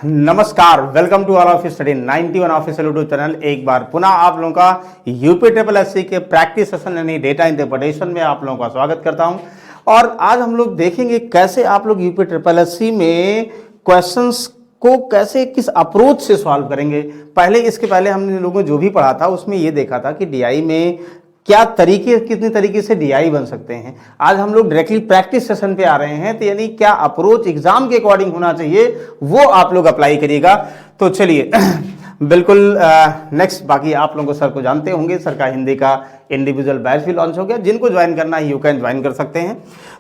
नमस्कार, welcome to all of study 91 official YouTube channel. एक बार पुनः आप लोगों का यूपी ट्रिपल एससी के प्रैक्टिस सेशन यानी डेटा इंटरप्रिटेशन में आप लोगों का स्वागत करता हूं। और आज हम लोग देखेंगे कैसे आप लोग यूपी ट्रिपल एससी में क्वेश्चंस को कैसे किस अप्रोच से सॉल्व करेंगे। इसके पहले हमने लोगों जो भी पढ़ा था उसमें ये देखा था कि डीआई में क्या तरीके, कितने तरीके से डीआई बन सकते हैं। आज हम लोग डायरेक्टली प्रैक्टिस सेशन पे आ रहे हैं, तो यानी क्या अप्रोच एग्जाम के अकॉर्डिंग होना चाहिए वो आप लोग अप्लाई करिएगा। तो चलिए बिल्कुल नेक्स्ट, बाकी आप लोगों को सर को जानते होंगे, सर का हिंदी का इंडिविजुअल बैच भी लॉन्च हो गया। जिनको ज्वाइन करना है यू कैन ज्वाइन कर सकते हैं।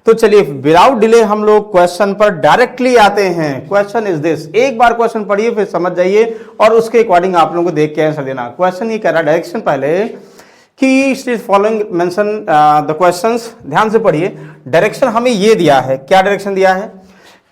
तो चलिए विदाउट डिले हम लोग क्वेश्चन पर डायरेक्टली आते हैं। क्वेश्चन इज दिस, एक बार क्वेश्चन पढ़िए फिर समझ जाइए और उसके अकॉर्डिंग आप लोगों को देख के आंसर देना। क्वेश्चन ये कह रहा है डायरेक्शन पहले कि फॉलोइंग मेंशन द क्वेश्चंस, ध्यान से पढ़िए। डायरेक्शन हमें ये दिया है, क्या डायरेक्शन दिया है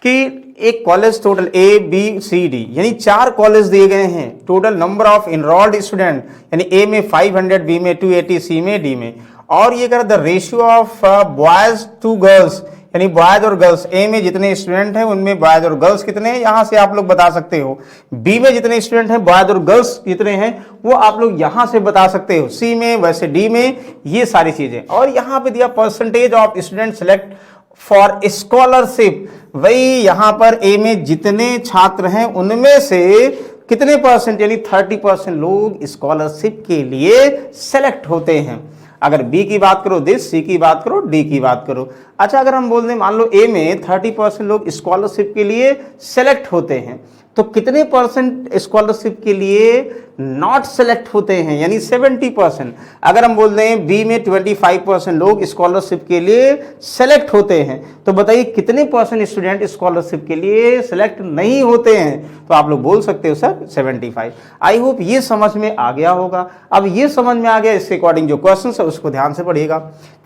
कि एक college total A B C D यानी 4 कॉलेज दिए गए हैं। Total number of enrolled student यानी ए में 500, बी में 280, सी में, डी में। और ये कह the ratio of boys to girls यानी बॉयज और गर्ल्स, ए में जितने स्टूडेंट हैं उनमें बॉयज और गर्ल्स कितने हैं यहां से आप लोग बता सकते हो। बी में जितने स्टूडेंट हैं बॉयज और गर्ल्स कितने हैं वो आप लोग यहां से बता सकते हो। सी में, वैसे डी में, ये सारी चीजें। और यहां पे दिया percentage of student select for scholarship, वही यहां पर ए में जितने छात्र हैं उनमें से कितने परसेंट यानी 30% लोग स्कॉलरशिप के लिए सेलेक्ट होते हैं। अगर बी की बात करो दिस, सी की बात करो, डी की बात करो। अच्छा, अगर हम बोल दें मान लो ए में 30% लोग स्कॉलरशिप के लिए सेलेक्ट होते हैं, तो कितने परसेंट स्कॉलरशिप के लिए नॉट सेलेक्ट होते हैं यानी 70%। अगर हम बोल दें बी में 25% लोग स्कॉलरशिप के लिए सेलेक्ट होते हैं, तो बताइए कितने परसेंट स्टूडेंट स्कॉलरशिप के लिए सेलेक्ट नहीं होते हैं। तो आप लोग बोल सकते हो सर 75। आई होप ये समझ में आ गया होगा। अब ये समझ में आ गया, इसके अकॉर्डिंग जो क्वेश्चन है उसको ध्यान से पढ़िएगा।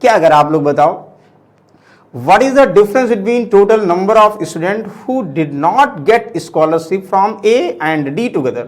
क्या अगर आप लोग बताओ what is the difference between total number of students who did not get scholarship from A and D together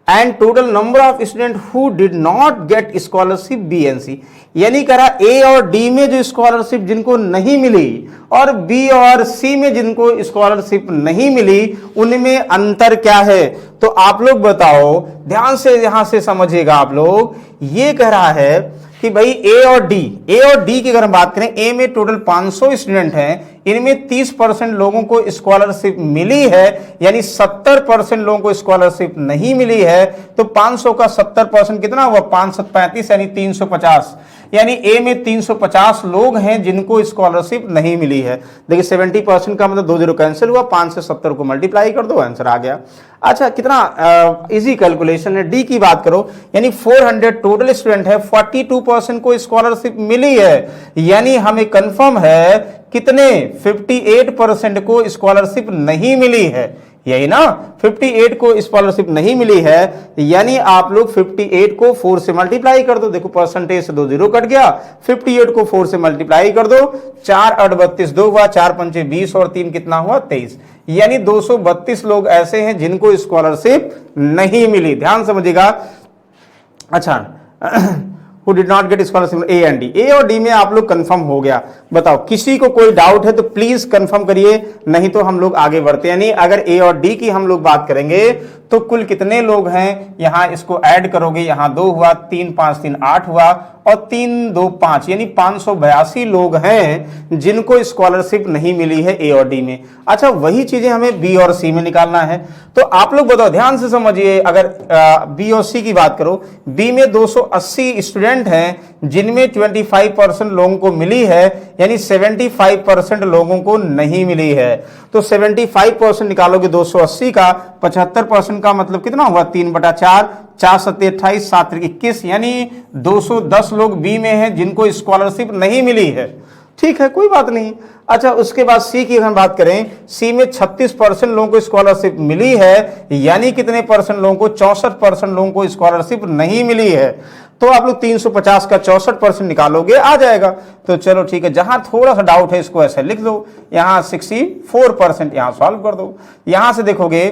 and total number of students who did not get scholarship B and C। यानी कह रहा A और D में जो scholarship जिनको नहीं मिली और B और C में जिनको स्कॉलरशिप नहीं मिली उनमें अंतर क्या है। तो आप लोग बताओ, ध्यान से यहां से समझिएगा आप लोग। ये कह रहा है कि भाई ए और डी की अगर हम बात करें, ए में टोटल 500 स्टूडेंट हैं, इनमें 30% लोगों को स्कॉलरशिप मिली है यानी 70% लोगों को स्कॉलरशिप नहीं मिली है। तो 500 का 70% कितना हुआ, 535 यानी 350। यानी ए में 350 लोग हैं जिनको स्कॉलरशिप नहीं मिली है। देखिए 70% का मतलब 2 0 कैंसिल हुआ, 5 से 70 को मल्टीप्लाई कर दो, आंसर आ गया। अच्छा, कितना इजी कैलकुलेशन है। डी की बात करो यानी 400 टोटल स्टूडेंट है, 42% को स्कॉलरशिप मिली है यानी हमें कंफर्म है कितने 58% को स्कॉलरशिप नहीं मिली है, यही ना। 58 को स्कॉलरशिप नहीं मिली है यानी आप लोग 58 को 4 से मल्टीप्लाई कर दो। देखो परसेंटेज से 2 0 कट गया, 58 को 4 से मल्टीप्लाई कर दो, 4 8 32, 2 हुआ, 4 पंचे 20 और 3 कितना हुआ 23। यानी 232 लोग ऐसे हैं जिनको स्कॉलरशिप नहीं मिली। ध्यान समझिएगा। अच्छा Who did not get scholarship A and D, ए और डी में आप लोग कंफर्म हो गया। बताओ किसी को कोई डाउट है तो प्लीज कंफर्म करिए, नहीं तो हम लोग आगे बढ़ते हैं। यानी अगर ए और डी की हम लोग बात करेंगे तो कुल कितने लोग हैं, यहां इसको ऐड करोगे, यहां 2 हुआ, 3 5 3 8 हुआ और 3 2 5 यानी 582 लोग हैं जिनको स्कॉलरशिप नहीं मिली है ए और डी में। अच्छा, वही चीजें हमें बी और सी में निकालना है। तो आप लोग बताओ, ध्यान से समझिए। अगर बी और सी की बात करो, बी में 280 स्टूडेंट हैं जिनमें 25% लोगों को मिली है यानी 75% लोगों को नहीं मिली है। तो 75% निकालोगे 280 का, 75% का मतलब कितना हुआ 3/4, 4 7 28, 7 21 यानी 210 लोग बी में हैं जिनको स्कॉलरशिप नहीं मिली है। ठीक है, कोई बात नहीं। अच्छा, उसके बाद सी की हम बात करें, सी में 36% लोगों को स्कॉलरशिप मिली है यानी कितने परसेंट लोगों को, 64% लोगों को स्कॉलरशिप नहीं मिली है। तो आप लोग 350 का 64% निकालोगे, आ जाएगा। तो चलो ठीक है, जहां थोड़ा सा डाउट है इसको ऐसे लिख दो, यहां 64% यहां सॉल्व कर दो। यहां से देखोगे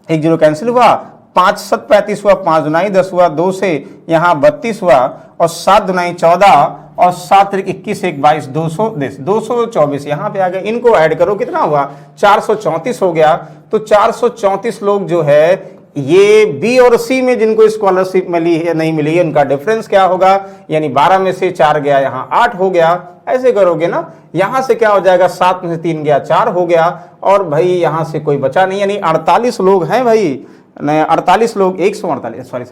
1 0 कैंसिल हुआ, 5 7 35 हुआ, 5 दुनाई 10 हुआ, 2 से यहाँ 32 हुआ और 7 दुनाई 14 और 7 21 1 22 224 यहाँ पे आ गया। इनको ऐड करो, कितना हुआ 434 हो गया। तो 434 लोग जो है ये बी और सी में जिनको स्कॉलरशिप मिली है नहीं मिली है, उनका डिफरेंस क्या होगा, यानी 12 में से 4 गया, यहाँ 8 हो गया, ऐसे करोगे ना, यहां से क्या हो जाएगा, 7 में से 3 गया, 4 हो गया, और भाई यहां से कोई बचा नहीं, यानी 48 लोग हैं भाई, 48 लोग, 148, सॉरी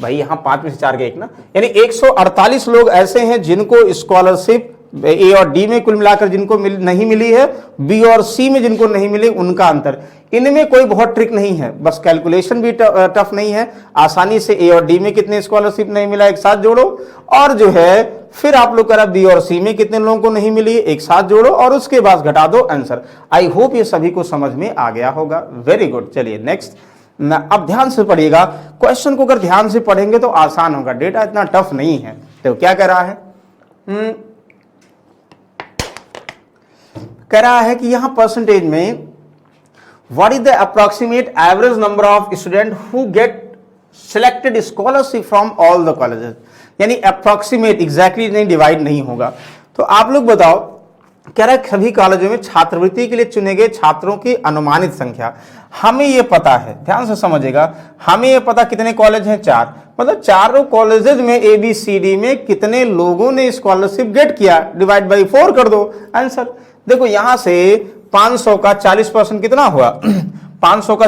भाई, यहाँ 5 में से 4 गए एक ना, यानी 148 लोग ऐसे हैं जिनको स्कॉलरशिप ए और डी में कुल मिलाकर जिनको नहीं मिली है, बी और सी में जिनको नहीं मिली, उनका अंतर। इनमें कोई बहुत ट्रिक नहीं है, बस कैलकुलेशन भी टफ नहीं है, आसानी से ए और डी में कितने स्कॉलरशिप नहीं मिला एक साथ जोड़ो, और जो है फिर आप लोग करा बी और सी में कितने लोगों को नहीं मिली एक साथ जोड़ो, और उसके बाद घटा दो आंसर। आई होप ये सभी को समझ में आ गया होगा। Very good. चलिए नेक्स्ट, अब ध्यान से पढ़िएगा, क्वेश्चन को अगर ध्यान से पढ़ेंगे तो आसान होगा, डेटा इतना टफ नहीं है। तो क्या कह रहा है, कह रहा है कि यहां परसेंटेज में what is the approximate average number of student who get selected scholarship from all the colleges, यानी अप्रोक्सीमेट, एग्जैक्टली नहीं, डिवाइड नहीं होगा। तो आप लोग बताओ, कह रहा है सभी कॉलेजों में छात्रवृत्ति के लिए चुने गए छात्रों की अनुमानित संख्या। हमें यह पता है, ध्यान से समझिएगा, हमें यह पता कितने कॉलेज हैं, 4, मतलब चारों कॉलेजेस में ABCD में कितने लोगों ने स्कॉलरशिप गेट किया, डिवाइड बाई 4 कर दो आंसर। देखो यहां से 500 का 40% कितना हुआ 500 का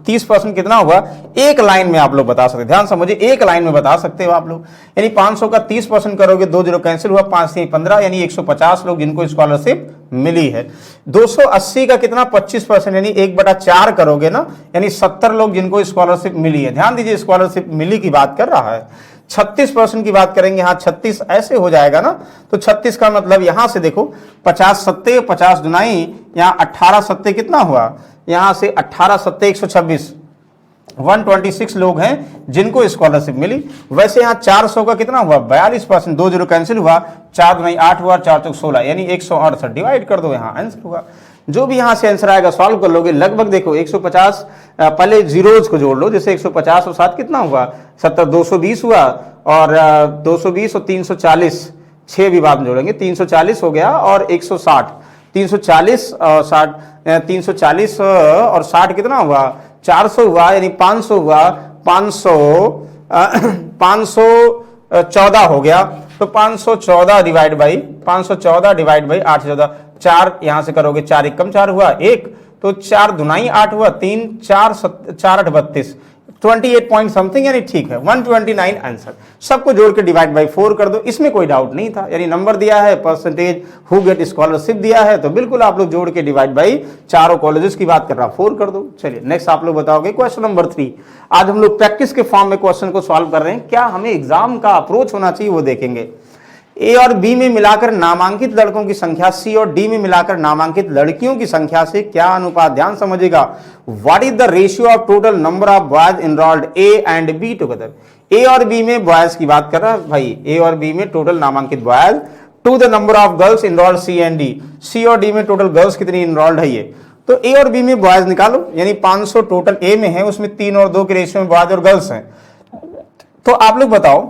30% कितना हुआ, एक लाइन में आप लोग बता सकते, ध्यान समझिए, एक लाइन में बता सकते हो आप लोग, यानी 500 का 30% करोगे, 2 0 कैंसिल हुआ, 5 से 15, यानी 150 लोग जिनको स्कॉलरशिप मिली है। 280 का कितना 25%, यानी 1/4 करोगे ना, यानी 70 लोग जिनको स्कॉलरशिप मिली है। ध्यान दीजिए, स्कॉलरशिप मिली की बात कर रहा है। 36% की बात करेंगे, हाँ 36 ऐसे हो जाएगा ना, तो 36 का मतलब यहां से देखो 50 सत्ते 50 दुनाई, यहाँ 18 सत्ते कितना हुआ, यहां से 18 सत्ते 126, 126 लोग हैं जिनको स्कॉलरशिप मिली। वैसे यहाँ 400 का कितना हुआ 42%, 2 0 कैंसिल हुआ, 4 दुनाई 8 हुआ, 4 चौक 16, यानी 168, डिवाइड कर दो, यहाँ आंसर हुआ। जो भी यहां से आंसर आएगा सॉल्व कर लोगे, लगभग देखो 150, पहले जीरोज को जोड़ लो, जैसे 150 और 7 कितना हुआ 70, 220 हुआ, और 220 और 340, 6 भी बाद में जोड़ेंगे, 340 हो गया, और 160, 340 और 60, 340 और 60 कितना हुआ 400 हुआ, यानी 500 हुआ, 514 हो गया, तो 514 डिवाइड बाई 814, 4 यहां से करोगे, 4 1 कम 4 हुआ 1, तो 4 दुनाई 8 हुआ, 3 4 8 32, 28 पॉइंट समथिंग, यानी ठीक है 129 आंसर। सबको जोड़ के डिवाइड बाई 4 कर दो, इसमें कोई डाउट नहीं था, यानी नंबर दिया है, परसेंटेज हु गेट स्कॉलरशिप दिया है, तो बिल्कुल आप लोग जोड़ के डिवाइड बाई चारों कॉलेजेस की बात कर रहा 4 कर दो। चलिए नेक्स्ट आप लोग बताओगे क्वेश्चन नंबर 3। आज हम लोग प्रैक्टिस के फॉर्म में क्वेश्चन को सॉल्व कर रहे हैं, क्या हमें एग्जाम का अप्रोच होना चाहिए वो देखेंगे। ए और बी में मिलाकर नामांकित लड़कों की संख्या सी और डी में मिलाकर नामांकित लड़कियों की संख्या से क्या अनुपात, ध्यान समझिएगा। What is the ratio of total number of boys enrolled A and B together. A और बी में बॉयज की बात कर रहा है भाई, ए और बी में टोटल नामांकित boys to the number of girls enrolled C and D. C और डी में टोटल गर्ल्स कितनी इनरोल्ड है ये, तो ए और बी में बॉयज निकालो, यानी 500 टोटल ए में है, उसमें 3 और 2 के रेशियो में बॉयज और गर्ल्स हैं। तो आप लोग बताओ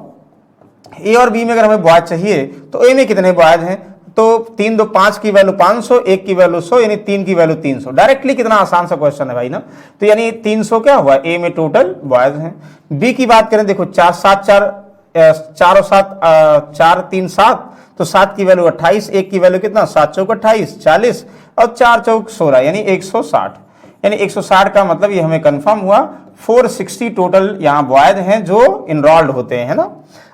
ए और बी में अगर हमें बॉयज चाहिए तो ए में कितने बॉयज हैं, तो 3 2 5 की वैल्यू 500, 1 की वैल्यू 100, यानी 3 की वैल्यू 300। डायरेक्टली कितना आसान सा क्वेश्चन है भाई ना, तो यानी 300 क्या हुआ, ए में टोटल बॉयज हैं। बी की बात करें, देखो 4 7 4 और 7 4 3 7, तो 7 की वैल्यू 28, 1 की वैल्यू कितना 7 चौक 28 40, और 4 चौक 16, यानी 160, यानी 160 का मतलब ये हमें कंफर्म हुआ 460 टोटल यहाँ बॉयज हैं जो इनरोल्ड होते हैं ना।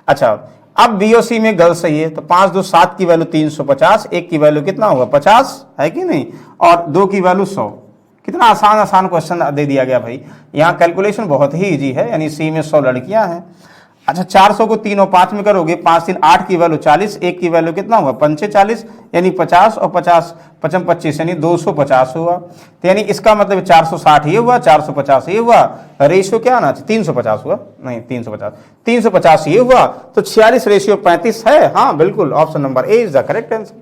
अच्छा, अब बीओसी में गर्ल्स सही है, तो 5 2 7 की वैल्यू 350, 1 की वैल्यू कितना होगा 50 है कि नहीं, और 2 की वैल्यू 100। कितना आसान क्वेश्चन दे दिया गया भाई, यहाँ कैलकुलेशन बहुत ही इजी है, यानी सी में 100 लड़कियां हैं। अच्छा, 400 को 3 और 5 में करोगे, 5 3 8 की वैल्यू 40, 1 की वैल्यू कितना हुआ 5 40, यानी 50, और 50 55 25, यानी 250 हुआ। तो यानी इसका मतलब 460 ये हुआ, 450 ये हुआ, रेशियो क्या आना चाहिए 350 हुआ, नहीं 350 ये हुआ, तो 46 रेशियो 35 है। हाँ बिल्कुल, option number A is the correct answer.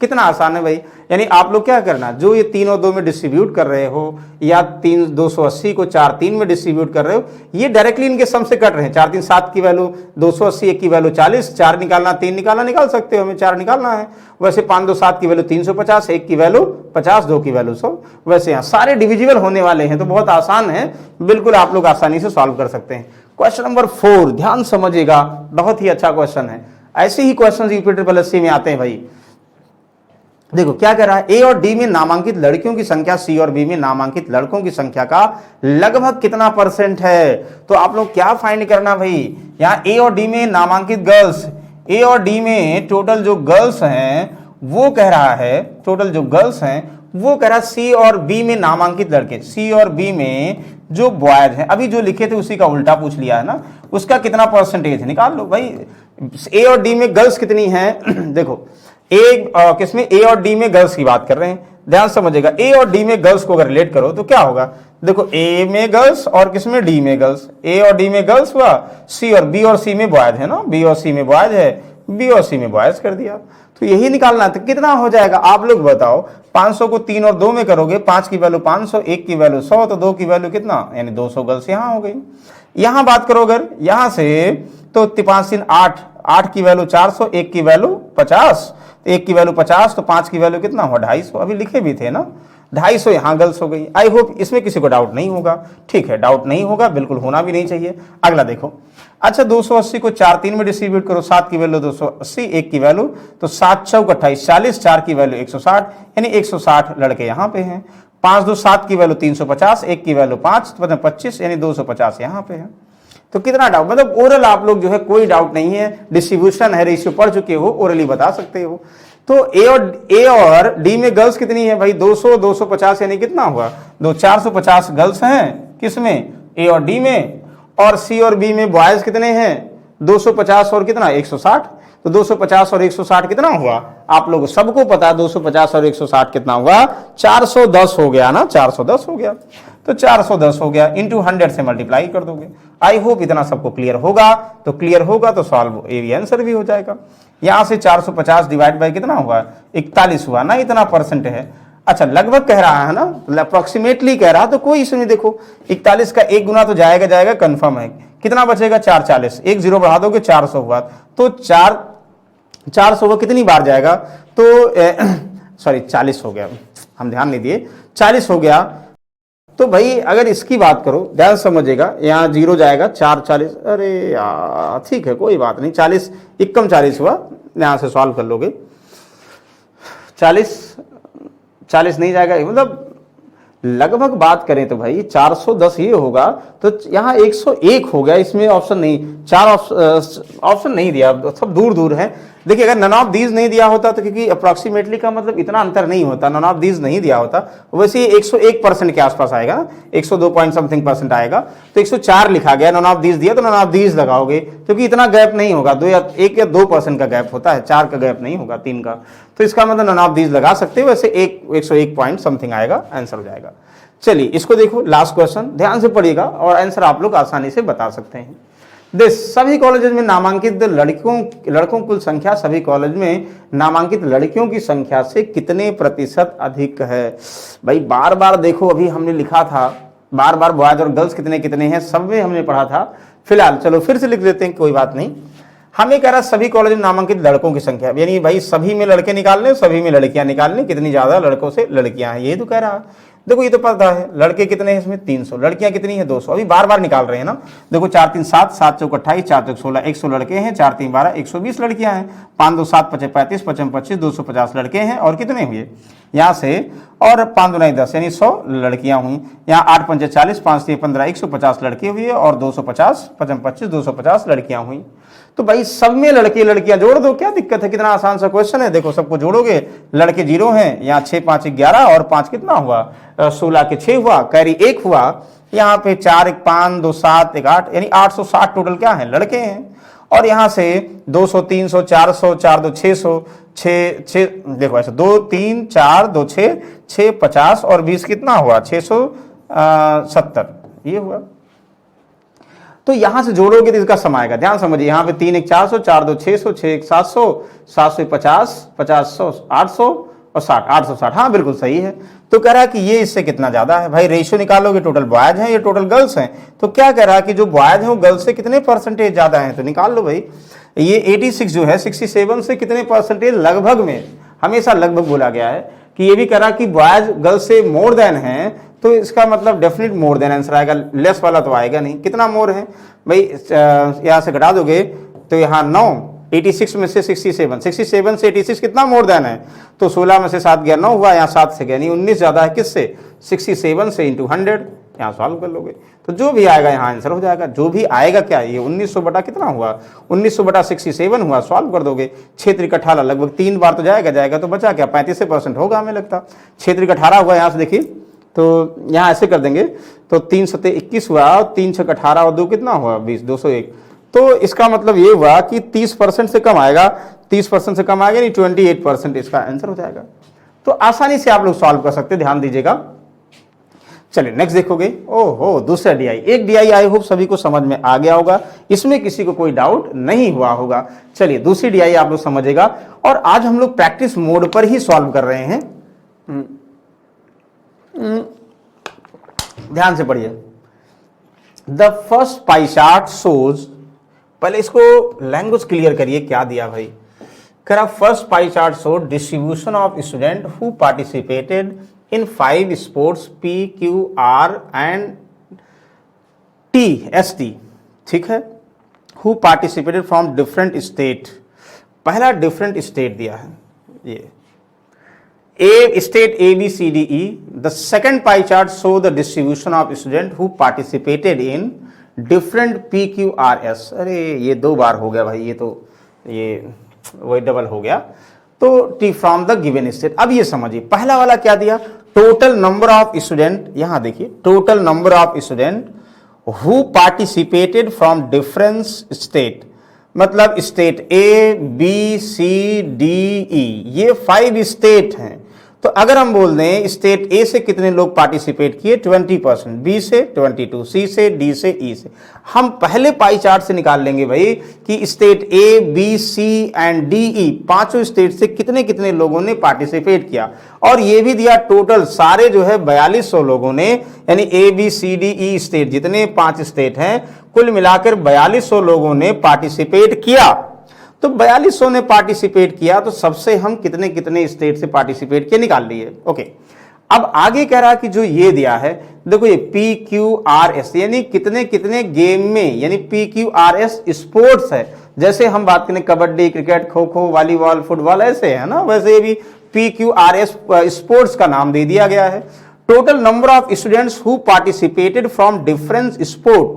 कितना आसान है भाई। यानी आप लोग क्या करना, जो ये 3 और 2 में डिस्ट्रीब्यूट कर रहे हो या 280 को 4 3 में डिस्ट्रीब्यूट कर रहे हो, ये डायरेक्टली इनके सम से कट रहे हैं। 4 3 7 की वैल्यू 280, 1 की वैल्यू 40, 4 निकालना 3 निकालना निकाल सकते हो, हमें 4 निकालना है। वैसे 5 2 7 की वैल्यू 350, 1 की वैल्यू 50, 2 की वैल्यू 100। वैसे यहाँ सारे डिविजिबल होने वाले हैं, तो बहुत आसान है, बिल्कुल आप लोग आसानी से सॉल्व कर सकते हैं। क्वेश्चन नंबर 4 ध्यान समझिएगा, बहुत ही अच्छा क्वेश्चन है। ऐसे ही क्वेश्चन यूपी ट्रिपल एससी में आते हैं भाई। देखो क्या कह रहा है, ए और डी में नामांकित लड़कियों की संख्या सी और बी में नामांकित लड़कों की संख्या का लगभग कितना % है। तो आप लोग क्या फाइंड करना भाई, यहाँ ए और डी में नामांकित गर्ल्स, ए और डी में टोटल जो गर्ल्स हैं वो कह रहा है, टोटल जो गर्ल्स हैं वो कह रहा है सी और बी में नामांकित लड़के, सी और बी में जो बॉयज हैं, अभी जो लिखे थे उसी का उल्टा पूछ लिया है ना, उसका कितना % निकाल लो भाई। ए और डी में गर्ल्स कितनी हैं देखो, किसमें, ए और डी में गर्ल्स की बात कर रहे हैं, ध्यान समझिएगा। ए और डी में गर्ल्स को अगर रिलेट करो तो क्या होगा, देखो ए में गर्ल्स और किसमें, डी में गर्ल्स, ए और डी में गर्ल्स हुआ, सी और बी और सी में बॉयज है ना, बी और सी में बॉयज है, बी और सी में बॉयज कर दिया। तो यही निकालना है। तो कितना हो जाएगा आप लोग बताओ, 500 को 3 और 2 में करोगे, 5 की वैल्यू 500, 1 की वैल्यू 100, तो 2 की वैल्यू कितना, यानी 200 गर्ल्स यहाँ हो गई। यहाँ बात करो अगर यहाँ से, तो 5 3 8, 8 की वैल्यू 400, 1 की वैल्यू 50, 1 की वैल्यू 50, तो 5 की वैल्यू कितना हुआ 250, अभी लिखे भी थे ना, 250 यहाँ गर्ल्स हो गई। आई होप इसमें किसी को डाउट नहीं होगा, ठीक है, डाउट नहीं होगा, बिल्कुल होना भी नहीं चाहिए। अगला देखो, अच्छा 280 को 4 3 में डिस्ट्रीब्यूट करो, 7 की वैल्यू 280, 1 की वैल्यू, तो 7 चौक 28 40, 4 की वैल्यू 160, यानी 160 लड़के यहाँ पे हैं। 5 2 7 की वैल्यू 350, 1 की वैल्यू 5 तो 25, यानी 250 यहाँ पे है। तो कितना डाउट, मतलब ओरल आप लोग जो है कोई डाउट नहीं है, डिस्ट्रीब्यूशन है, रेशियो पढ़ चुके हो, ओरली बता सकते हो। तो ए और डी में गर्ल्स कितनी है भाई, 200 250, यानी कितना हुआ, 450 गर्ल्स हैं किसमें, ए और डी में, और सी और बी में बॉयज कितने हैं, 250 और कितना 160, तो 250 और 160 कितना हुआ, आप लोग सबको पता है 250 और 160 कितना हुआ, 410 हो गया ना, 410 हो गया। तो 410 हो गया, इंटू 100 से मल्टीप्लाई कर दोगे। आई होप इतना सबको क्लियर होगा, तो क्लियर होगा तो सॉल्व ये आंसर भी हो जाएगा। यहां से 450 डिवाइड बाय कितना हुआ, 41 हुआ ना, इतना % है। अच्छा लगभग कह रहा है ना, अप्रोक्सीमेटली कह रहा, तो कोई इसमें देखो 41 का 1 गुना तो जाएगा जाएगा, कंफर्म है। कितना बचेगा 440, 1 0 बढ़ा दोगे 400 हुआ, तो 400 वो कितनी बार जाएगा, तो सॉरी 40 हो गया, हम ध्यान नहीं दिए, 40 हो गया। तो भाई अगर इसकी बात करो, ध्यान समझिएगा, यहाँ 0 जाएगा, 4 40, अरे यार ठीक है कोई बात नहीं, 40 1 40 हुआ, यहाँ से सॉल्व कर लोगे। 40 नहीं जाएगा, मतलब लगभग बात करें तो भाई 410 ये होगा, तो यहाँ 101 हो गया, इसमें ऑप्शन नहीं, 4 ऑप्शन नहीं दिया, सब दूर दूर है। देखिए अगर नन ऑफ दीज नहीं दिया होता तो, क्योंकि अप्रोक्सीमेटली का मतलब इतना अंतर नहीं होता, नन ऑफ दीज नहीं दिया होता, वैसे ही 101% के आसपास आएगा, 102 पॉइंट समथिंग % आएगा, तो 104 लिखा गया, नन ऑफ दीज दिया तो नन ऑफ दीज लगाओगे, क्योंकि इतना गैप नहीं होगा, 1 या 2% का गैप होता है, 4 का गैप नहीं होगा, 3 का, तो इसका मतलब नन ऑफ दीज लगा सकते हो। वैसे 101 पॉइंट समथिंग आएगा, आंसर हो जाएगा। चलिए इसको देखो, लास्ट क्वेश्चन ध्यान से पढ़िएगा और आंसर आप लोग आसानी से बता सकते हैं। सभी कॉलेजेस में नामांकित लड़कों कुल संख्या सभी कॉलेज में नामांकित लड़कियों की संख्या से कितने % अधिक है। भाई बार बार देखो, अभी हमने लिखा था, बार बार बॉयज और गर्ल्स कितने कितने हैं, सब में हमने पढ़ा था। फिलहाल चलो फिर से लिख देते हैं, कोई बात नहीं। हमें कह रहा सभी कॉलेज में नामांकित लड़कों की संख्या, यानी भाई सभी में लड़के निकालने, सभी में लड़कियां निकालने, कितनी ज्यादा लड़कों से लड़कियां हैं, ये तो कह रहा। देखो ये तो पता है, लड़के कितने हैं इसमें 300, लड़कियां कितनी है 200, अभी बार बार निकाल रहे हैं ना। देखो 4 3 7, 7 चौक 28, 4 चौक 16, 100 लड़के हैं, 4 3 12, 120 लड़कियां हैं, 5 2 7 25 35 55 25, 250 लड़के हैं, और कितने हुए यहाँ से, और 5 2 9 10, यानी 100 लड़कियां हुई। यहाँ 8 5 40, 5 3 15, 150 लड़के हुए, और 250 55 25, 250 लड़कियां हुई। तो भाई सब में लड़के लड़कियां जोड़ दो, क्या दिक्कत है, कितना आसान सा क्वेश्चन है। देखो सबको जोड़ोगे, लड़के 0 हैं, यहाँ 6 5 11, और 5 कितना हुआ 16 के 6 हुआ, कैरी 1 हुआ, यहाँ पे 4 1 5 2 7 1 8, यानी 860 टोटल क्या है लड़के हैं। और यहाँ से 200 300 400 4 2 600 6 देखो ऐसे 2 3 4 2 6 6 50 और 20 कितना हुआ 670, ये हुआ। तो तो यहां से जोड़ोगे तो इसका सम आएगा। ध्यान समझिए, यहाँ पे 3 1 400, 4 2 600, 6 1 700, 700 50, 50 100 800 और 60 860। हाँ बिल्कुल सही है। तो कह रहा है कि ये इससे कितना ज्यादा है। भाई रेशियो निकालोगे, टोटल बॉयज हैं या टोटल गर्ल्स हैं, तो क्या कह रहा है कि जो बॉयज हैं वो गर्ल्स से कितने परसेंटेज ज्यादा हैं, तो निकाल लो भाई। ये 86 जो है 67 से कितने परसेंटेज, लगभग में, हमेशा लगभग बोला गया है कि ये भी कह रहा कि बॉयज गर्ल्स से मोर देन है, तो इसका मतलब डेफिनेट मोर देन आंसर आएगा, लेस वाला तो आएगा नहीं। कितना मोर है भाई, यहाँ से घटा दोगे तो यहाँ 9, 86 में से 67, 67 से 86 कितना मोर देन है, तो 16 में से 7 गया 9 हुआ, यहाँ 7 से गया नहीं, 19 ज्यादा है किससे, 67 से इंटू 100, यहाँ सॉल्व कर लोगे तो जो भी आएगा यहाँ आंसर हो जाएगा। जो भी आएगा क्या, ये 1900 बटा कितना हुआ, 1900 बटा 67 हुआ, सॉल्व कर दोगे। 6 3 18 लगभग 3 बार तो जाएगा, तो बचा क्या, 35% होगा हमें लगता। 6 3 18 हुआ, यहाँ से देखिए तो यहाँ ऐसे कर देंगे तो 3 7 21 हुआ, और 3 6 18 और 2 कितना हुआ 20, 201। तो इसका मतलब ये हुआ कि 30% से कम आएगा, 30% से कम आएगा नहीं, 28% इसका आंसर हो जाएगा। तो आसानी से आप लोग सॉल्व कर सकते, ध्यान दीजिएगा। चलिए नेक्स्ट देखोगे, ओहो दूसरा डीआई। एक डीआई आई होप सभी को समझ में आ गया होगा, इसमें किसी को कोई डाउट नहीं हुआ होगा। चलिए दूसरी डीआई आप लोग समझेगा, और आज हम लोग प्रैक्टिस मोड पर ही सॉल्व कर रहे हैं। ध्यान से पढ़िए। The first pie chart shows, पहले इसको लैंग्वेज क्लियर करिए, क्या दिया भाई। कह रहा first pie chart show distribution of student who participated in 5 sports PQR and TST, ठीक है, who participated from different state. पहला डिफरेंट स्टेट दिया है, ये A state A B C D E. The second pie chart show the distribution of students who participated in different PQRS. अरे ये 2 बार हो गया भाई, ये तो ये वही डबल हो गया। तो T from the given state। अब ये समझिए, पहला वाला क्या दिया, टोटल नंबर ऑफ स्टूडेंट, यहां देखिए total number of student who participated from different state, मतलब state A B C D E, ये 5 स्टेट हैं। तो अगर हम बोल दें स्टेट A से कितने लोग पार्टिसिपेट किए, 20%, B से 22, C से, D से, E से। हम पहले पाई चार्ट से निकाल लेंगे भाई कि state A B C and D E, 5 state से कितने कितने लोगों ने पार्टिसिपेट किया। और ये भी दिया टोटल सारे जो है 4200 लोगों ने, यानी A B C D E state जितने 5 स्टेट हैं, कुल मिलाकर 4200 लोगों ने पार्टिसिपेट किया। तो 4200 ने पार्टिसिपेट किया, तो सबसे हम कितने कितने स्टेट से पार्टिसिपेट किए निकाल लिए। ओके, अब आगे कह रहा कि जो ये दिया है, देखो ये PQRS यानी कितने कितने गेम में, यानी PQRS स्पोर्ट्स है। जैसे हम बात करें kabaddi, cricket, kho kho, volleyball, football, ऐसे है ना, वैसे भी PQRS स्पोर्ट्स का नाम दे दिया गया है। Total number of students who participated from different sport,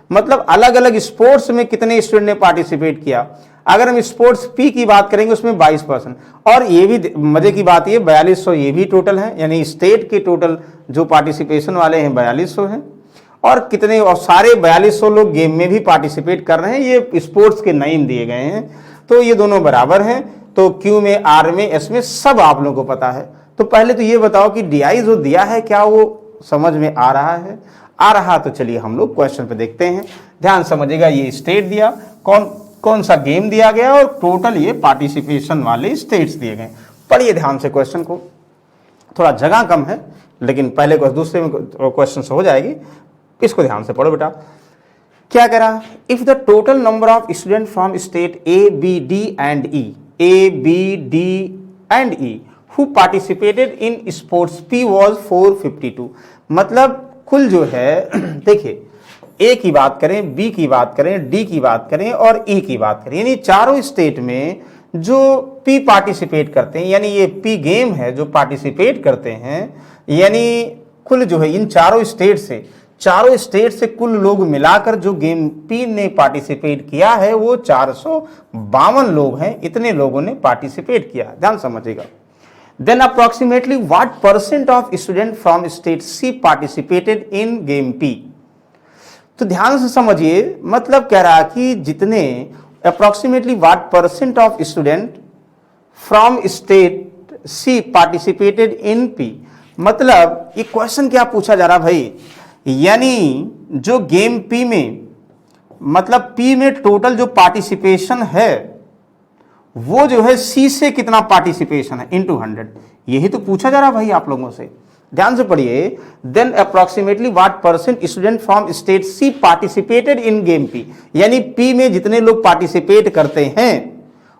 मतलब अलग अलग स्पोर्ट्स में कितने स्टूडेंट ने पार्टिसिपेट किया। अगर हम स्पोर्ट्स P की बात करेंगे उसमें 22%, और ये भी मजे की बात ये 4200 ये भी टोटल है, यानी स्टेट के टोटल जो पार्टिसिपेशन वाले हैं 4200 हैं। और कितने, और सारे 4200 लोग गेम में भी पार्टिसिपेट कर रहे हैं, ये स्पोर्ट्स के नाम दिए गए हैं। तो ये दोनों बराबर हैं, तो Q में, R में, S में सब आप लोगों को पता है। तो पहले तो ये बताओ कि DI जो दिया है क्या वो समझ में आ रहा है, आ रहा। तो चलिए हम लोग क्वेश्चन पे देखते हैं, ध्यान समझिएगा। ये स्टेट दिया, कौन कौन सा गेम दिया गया, और टोटल ये पार्टिसिपेशन वाले स्टेट्स दिए गए। पढ़िए ध्यान से क्वेश्चन को, थोड़ा जगह कम है लेकिन पहले दूसरे में क्वेश्चन हो जाएगी, इसको ध्यान से पढ़ो बेटा। क्या कह रहा, if the total number of student from state A B D and E, A B D and E who participated in sports P was 452, मतलब कुल जो है देखिए A की बात करें, B की बात करें, D की बात करें और E की बात करें, यानी चारों स्टेट में जो P पार्टिसिपेट करते हैं, यानी ये P गेम है जो पार्टिसिपेट करते हैं, यानी कुल जो है इन चारों स्टेट से कुल लोग मिलाकर जो गेम P ने पार्टिसिपेट किया है वो 452 लोग हैं, इतने लोगों ने पार्टिसिपेट किया। ध्यान समझिएगा। Then approximately what percent of student from state C participated in game P? तो ध्यान से समझिए, मतलब कह रहा कि जितने approximately what percent of student from state C participated in P, मतलब ये क्वेश्चन क्या पूछा जा रहा भाई, यानी जो गेम P में मतलब P में टोटल जो पार्टिसिपेशन है वो जो है C से कितना पार्टिसिपेशन है इनटू 100, यही तो पूछा जा रहा भाई आप लोगों से। ध्यान से पढ़िए, then approximately what percent student from state C participated in game P, यानी P में जितने लोग पार्टिसिपेट करते हैं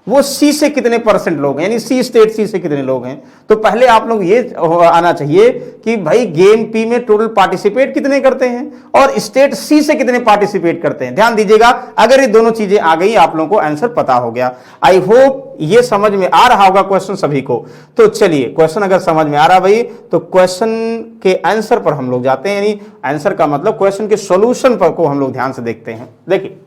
वो C से कितने परसेंट लोग हैं, यानी C स्टेट C से कितने लोग हैं। तो पहले आप लोग ये आना चाहिए कि भाई गेम P में टोटल पार्टिसिपेट कितने करते हैं और स्टेट C से कितने पार्टिसिपेट करते हैं। ध्यान दीजिएगा, अगर ये दोनों चीजें आ गई आप लोगों को आंसर पता हो गया। आई होप ये समझ में आ रहा होगा क्वेश्चन सभी को। तो चलिए, क्वेश्चन अगर समझ में आ रहा भाई तो क्वेश्चन के आंसर पर हम लोग जाते हैं, यानी आंसर का मतलब क्वेश्चन के सोल्यूशन पर को हम लोग ध्यान से देखते हैं। देखिए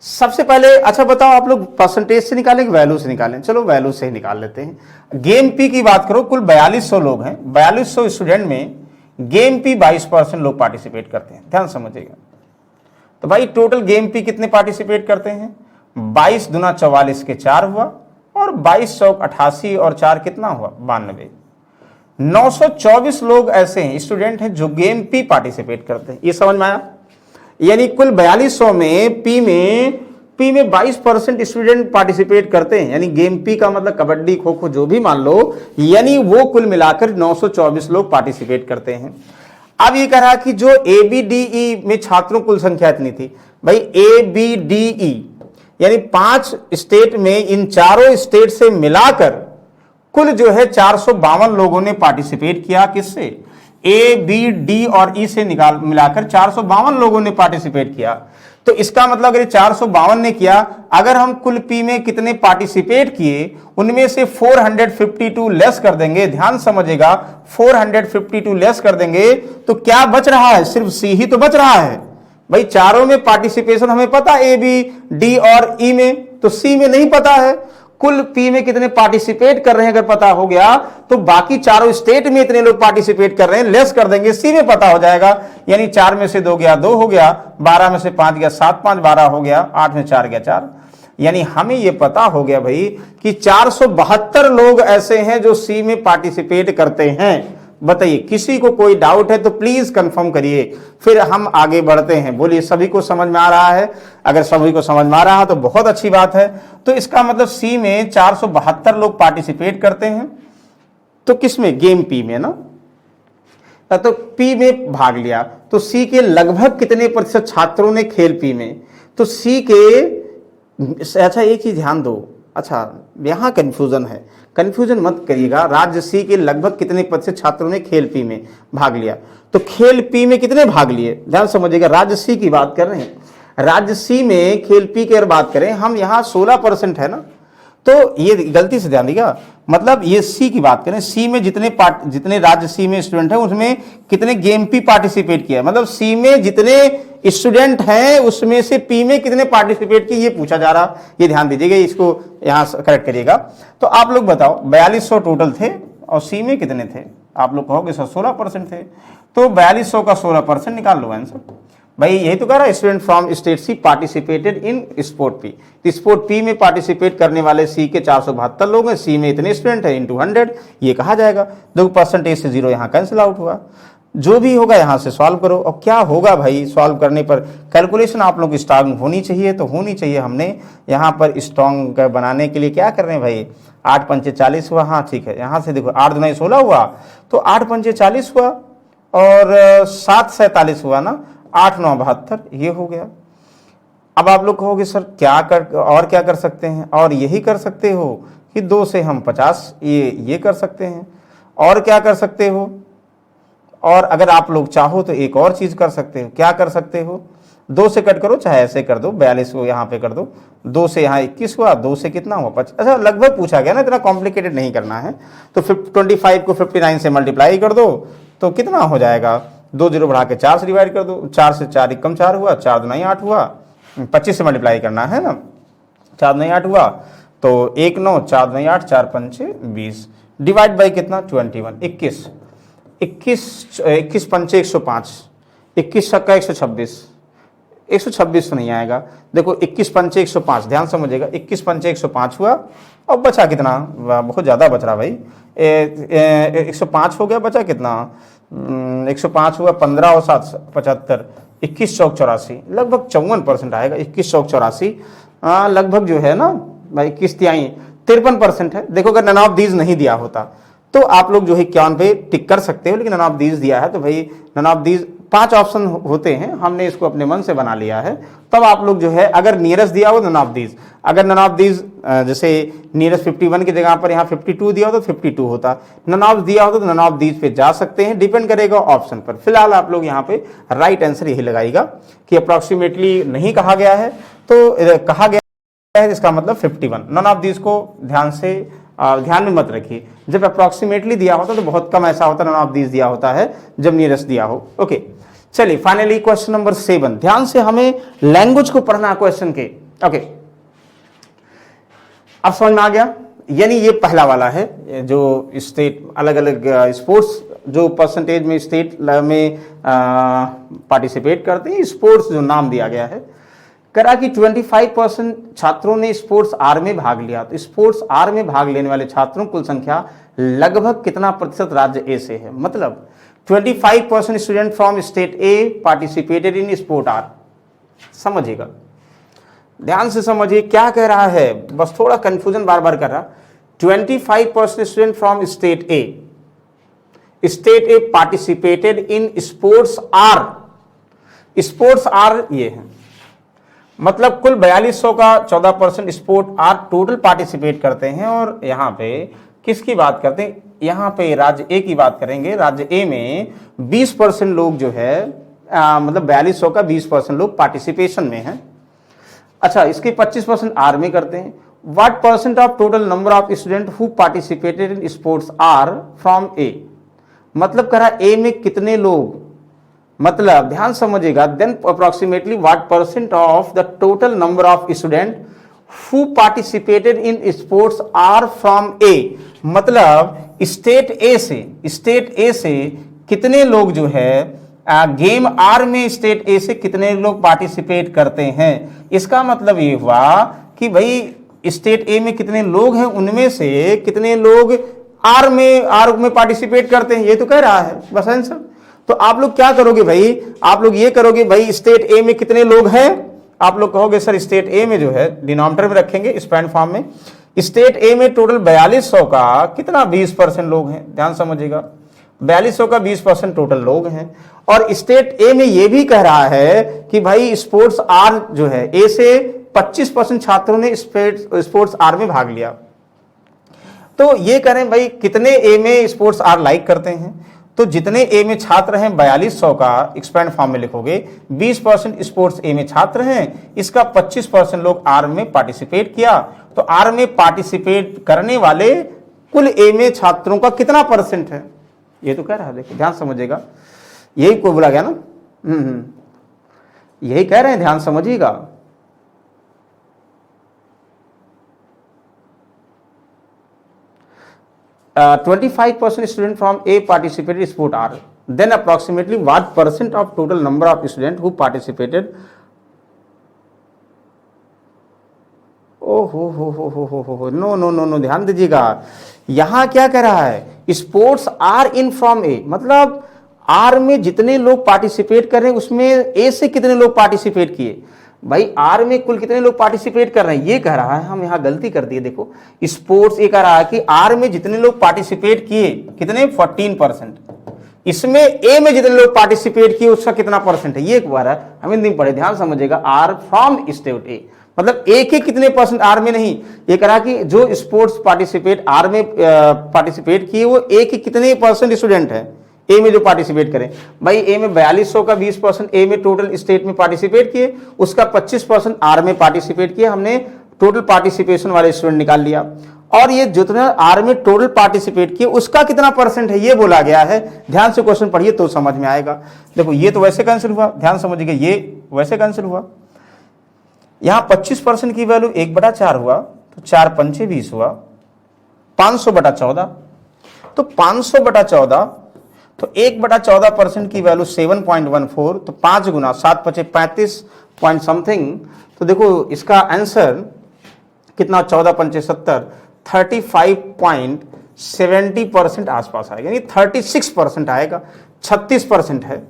सबसे पहले, अच्छा बताओ आप लोग परसेंटेज से निकालें कि वैल्यू से निकालें? चलो वैल्यू से ही निकाल लेते हैं। गेम P की बात करो, कुल 4200 लोग हैं, 4200 स्टूडेंट में गेम P 22% लोग पार्टिसिपेट करते हैं। ध्यान समझिएगा, तो भाई टोटल गेम P कितने पार्टिसिपेट करते हैं? 22 दूना 44 के 4 हुआ, और 22 चौक 88 और 4 कितना हुआ? 92। 924 लोग ऐसे हैं स्टूडेंट हैं जो गेम P पार्टिसिपेट करते हैं। ये समझ में आया? यानी कुल 4200 में P में 22% स्टूडेंट पार्टिसिपेट करते हैं, यानी गेम P का मतलब कबड्डी खो खो जो भी मान लो, यानी वो कुल मिलाकर 924 लोग पार्टिसिपेट करते हैं। अब ये कह रहा कि जो ABDE में छात्रों कुल संख्या इतनी थी, भाई ABDE यानी 5 स्टेट में इन चारों स्टेट से मिलाकर कुल जो है 452 लोगों ने पार्टिसिपेट किया। किससे? A, B, D और E से मिलाकर 452 लोगों ने पार्टिसिपेट किया। तो इसका मतलब अगर 452 ने किया, अगर हम कुल P में कितने पार्टिसिपेट किए उनमें से 452 लेस कर देंगे, ध्यान समझिएगा, 452 लेस कर देंगे तो क्या बच रहा है? सिर्फ C ही तो बच रहा है। भाई चारों में पार्टिसिपेशन हमें पता, A, B, D और E में, तो C में नहीं पता है। कुल P में कितने पार्टिसिपेट कर रहे हैं अगर पता हो गया तो बाकी चारों स्टेट में इतने लोग पार्टिसिपेट कर रहे हैं, लेस कर देंगे, C में पता हो जाएगा। यानी 4 में से 2 गया 2 हो गया, 12 में से 5 गया 7, 5 12 हो गया, 8 में 4 गया 4। यानी हमें यह पता हो गया भाई कि 472 लोग ऐसे हैं जो C में पार्टिसिपेट करते हैं। बताइए, किसी को कोई डाउट है तो प्लीज कंफर्म करिए, फिर हम आगे बढ़ते हैं। बोलिए सभी को समझ में आ रहा है? अगर सभी को समझ में आ रहा है तो बहुत अच्छी बात है। तो इसका मतलब C में 472 लोग पार्टिसिपेट करते हैं, तो किसमें? गेम P में ना। तो P में भाग लिया तो C के लगभग कितने प्रतिशत छात्रों ने खेल P में? तो C के, अच्छा एक चीज ध्यान दो, अच्छा यहां कंफ्यूजन है, कंफ्यूजन मत करिएगा। राज्य C के लगभग कितने प्रतिशत छात्रों ने खेल P में भाग लिया? तो खेल P में कितने भाग लिए? ध्यान समझिएगा, राज्य C की बात कर रहे हैं। राज्य C में खेल P की अगर बात करें हम, यहाँ 16% है ना, तो ये गलती से ध्यान दीजिएगा, मतलब ये C की बात करें, C में जितने राज्य C में स्टूडेंट है उसमें कितने गेम P पार्टिसिपेट किया, मतलब C में जितने स्टूडेंट हैं उसमें से P में कितने पार्टिसिपेट किए, ये पूछा जा रहा। ये ध्यान दीजिएगा, इसको यहाँ करेक्ट करिएगा। तो आप लोग बताओ 4200 टोटल थे और C में कितने थे? आप लोग कहोगे सर 16% थे, तो 4200 का 16% निकाल लो आंसर। भाई यही तो कह रहा है, student from state C participated in sport P। तो स्पोर्ट P में पार्टिसिपेट करने वाले C के 472 लोग हैं, C में इतने स्टूडेंट हैं इनटू 100, ये कहा जाएगा। देखो परसेंटेज से 0 यहाँ कैंसिल आउट हुआ। जो भी होगा यहाँ से सॉल्व करो। और क्या होगा भाई, सॉल्व करने पर कैलकुलेशन आप लोग की स्ट्रांग होनी चाहिए, तो होनी चाहिए। हमने यहाँ पर स्ट्रांग बनाने के लिए क्या कर रहे हैं भाई, 8 पंचे 40 हुआ, हाँ ठीक है। यहाँ से देखो 8 दूना 16 हुआ, तो 8 पंचे 40 हुआ और 7 47 हुआ ना, 8 9 72, ये हो गया। अब आप लोग कहोगे सर क्या कर सकते हैं? और यही कर सकते हो कि 2 से हम 50 ये कर सकते हैं। और क्या कर सकते हो? और अगर आप लोग चाहो तो एक और चीज कर सकते हो। क्या कर सकते हो? 2 से कट करो, चाहे ऐसे कर दो, 42 को यहाँ पे कर दो, 2 से यहाँ 21 हुआ, 2 से कितना हुआ 50। अच्छा लगभग पूछा गया ना, इतना कॉम्प्लिकेटेड नहीं करना है। तो 25 को 59 से मल्टीप्लाई कर दो तो कितना हो जाएगा, 2 0 बढ़ा के 4 से डिवाइड कर दो, 4 से 4 कम 4 हुआ, 4 दूना 8 हुआ, 25 से मल्टीप्लाई करना है ना, 4 दूना 8 हुआ, तो 1 9, 4 दूना 8, 4 पंचे 20, डिवाइड बाई कितना 21, 21 पंचे 105, 21 छक्का 126, 126 तो नहीं आएगा। देखो 21 पंचे 105, ध्यान समझिएगा, 21 पंचे 105 हुआ और बचा कितना, बहुत ज़्यादा बच रहा भाई, 105 हो गया, बचा कितना, 105 हुआ, 15 और 7 75, 21 चौक 84, लगभग 54% आएगा। 21 चौक 84 लगभग जो है ना भाई 21 तिहाई 53% है। देखो अगर नन ऑफ दीज नहीं दिया होता तो आप लोग जो है इक्यावन पे टिक कर सकते हो, लेकिन नन ऑफ दीज दिया है तो भाई नन ऑफ दीज 5 ऑप्शन होते हैं, हमने इसको अपने मन से बना लिया है। तब आप लोग जो है अगर नियरेस्ट दिया हो नन ऑफ दीज, अगर नन ऑफ दीज जैसे नियरेस्ट 51 की जगह पर यहाँ 52 दिया हो तो 52 होता, नन ऑफ दिया हो तो नन ऑफ दीज पे जा सकते हैं, डिपेंड करेगा ऑप्शन पर। फिलहाल आप लोग यहाँ पे राइट आंसर यही लगाएगा कि अप्रोक्सीमेटली नहीं कहा गया है तो कहा गया है, इसका मतलब 51। नन ऑफ दीज को ध्यान में मत रखिए, जब अप्रोक्सीमेटली दिया होता तो बहुत कम ऐसा होता नन ऑफ दीज दिया होता है जब नियरेस्ट दिया हो। ओके चलिए फाइनली क्वेश्चन नंबर 7, ध्यान से हमें लैंग्वेज को पढ़ना क्वेश्चन के। ओके अब समझ में आ गया, यानी ये पहला वाला है जो स्टेट अलग अलग स्पोर्ट्स जो परसेंटेज में स्टेट में पार्टिसिपेट करते हैं, स्पोर्ट्स जो नाम दिया गया है। करा कि 25% छात्रों ने स्पोर्ट्स आर में भाग लिया, तो स्पोर्ट्स आर में भाग लेने वाले छात्रों कुल संख्या लगभग कितना प्रतिशत राज्य ए से है। मतलब 25% student from state A participated in sport R. समझिएगा, ध्यान से समझिए क्या कह रहा है, बस थोड़ा कंफ्यूजन बार बार कर रहा। 25% student from state A participated in sports R. Sports R ये है, मतलब कुल 4200 का 14% स्पोर्ट आर टोटल पार्टिसिपेट करते हैं। और यहाँ पे किसकी बात करते हैं, यहाँ पे राज्य ए की बात करेंगे। राज्य ए में 20% लोग जो है मतलब 4200 का 20% लोग पार्टिसिपेशन में हैं। अच्छा, इसके 25% आर में करते हैं। What percent of total number of student who participated in sports are from A, मतलब कह रहा ए में कितने लोग, मतलब ध्यान समझिएगा, then approximately what percent of the total number of student who participated in sports are from A, मतलब स्टेट ए से कितने लोग जो है गेम आर में स्टेट ए से कितने लोग पार्टिसिपेट करते हैं। इसका मतलब ये हुआ कि भाई स्टेट ए में कितने लोग हैं, उनमें से कितने लोग आर में पार्टिसिपेट करते हैं, ये तो कह रहा है बस आंसर। तो आप लोग क्या करोगे भाई, आप लोग ये करोगे भाई स्टेट ए में कितने लोग हैं, आप लोग कहोगे सर स्टेट ए में जो है डिनोमिनेटर में रखेंगे स्पैन फॉर्म में, स्टेट ए में टोटल 4200 का कितना 20% लोग हैं। ध्यान समझिएगा, 4200 का 20% टोटल लोग हैं। और स्टेट ए में ये भी कह रहा है कि भाई स्पोर्ट्स आर जो है ए से 25% छात्रों ने स्पोर्ट्स आर में भाग लिया। तो ये करें भाई कितने ए में स्पोर्ट्स आर लाइक करते हैं, तो जितने ए में छात्र हैं 4200 का एक्सपेंड फॉर्म में लिखोगे, 20% स्पोर्ट्स ए में छात्र हैं, इसका 25% लोग आर में पार्टिसिपेट किया। तो आर में पार्टिसिपेट करने वाले कुल ए में छात्रों का कितना परसेंट है, ये तो कह रहा है। देखिए ध्यान समझिएगा, यही को बोला गया ना, यही कह रहे हैं, ध्यान समझिएगा। Uh, 25% student from A participated in sport R. Then approximately what percent of total number of students who participated? हो नो, ध्यान दीजिएगा, यहां क्या कह रहा है, sports are in from A, मतलब आर में जितने लोग पार्टिसिपेट कर रहे हैं उसमें ए से कितने लोग पार्टिसिपेट किए। भाई आर में कुल कितने लोग पार्टिसिपेट कर रहे हैं ये कह रहा है, हम यहां गलती कर दिए। देखो स्पोर्ट्स ये कह रहा है कि आर में जितने लोग पार्टिसिपेट किए कितने 14%, इसमें ए में जितने लोग पार्टिसिपेट किए उसका कितना परसेंट है, ये एक बार है हम हिंदी में पढ़े, ध्यान समझिएगा। आर फ्रॉम स्टेट ए, मतलब ए के कितने परसेंट आर में नहीं, ये कह रहा कि जो स्पोर्ट्स पार्टिसिपेट आर में पार्टिसिपेट किए वो ए के कितने परसेंट स्टूडेंट है ए में जो पार्टिसिपेट करें। भाई ए में 4200 का 20% ए में टोटल स्टेट में पार्टिसिपेट किए, उसका 25% आर में पार्टिसिपेट किए, हमने टोटल पार्टिसिपेशन वाले स्टूडेंट निकाल लिया। और ये जितना आर में टोटल पार्टिसिपेट किए उसका कितना परसेंट है ये बोला गया है। ध्यान से क्वेश्चन पढ़िए तो समझ में आएगा। देखो ये तो वैसे कैंसिल हुआ, ध्यान समझिएगा, ये वैसे कैंसिल हुआ। यहां 25% की वैल्यू 1/4 हुआ तो 4 पंचे 20 हुआ, 500/14, तो 500/14 तो 1/14% की वैल्यू 7.14, तो 5 गुना 7 पचे 35 पॉइंट समथिंग। तो देखो इसका आंसर कितना, 14 पंचे 70, 35.70% आसपास आएगा, यानी 36% आएगा, 36% है।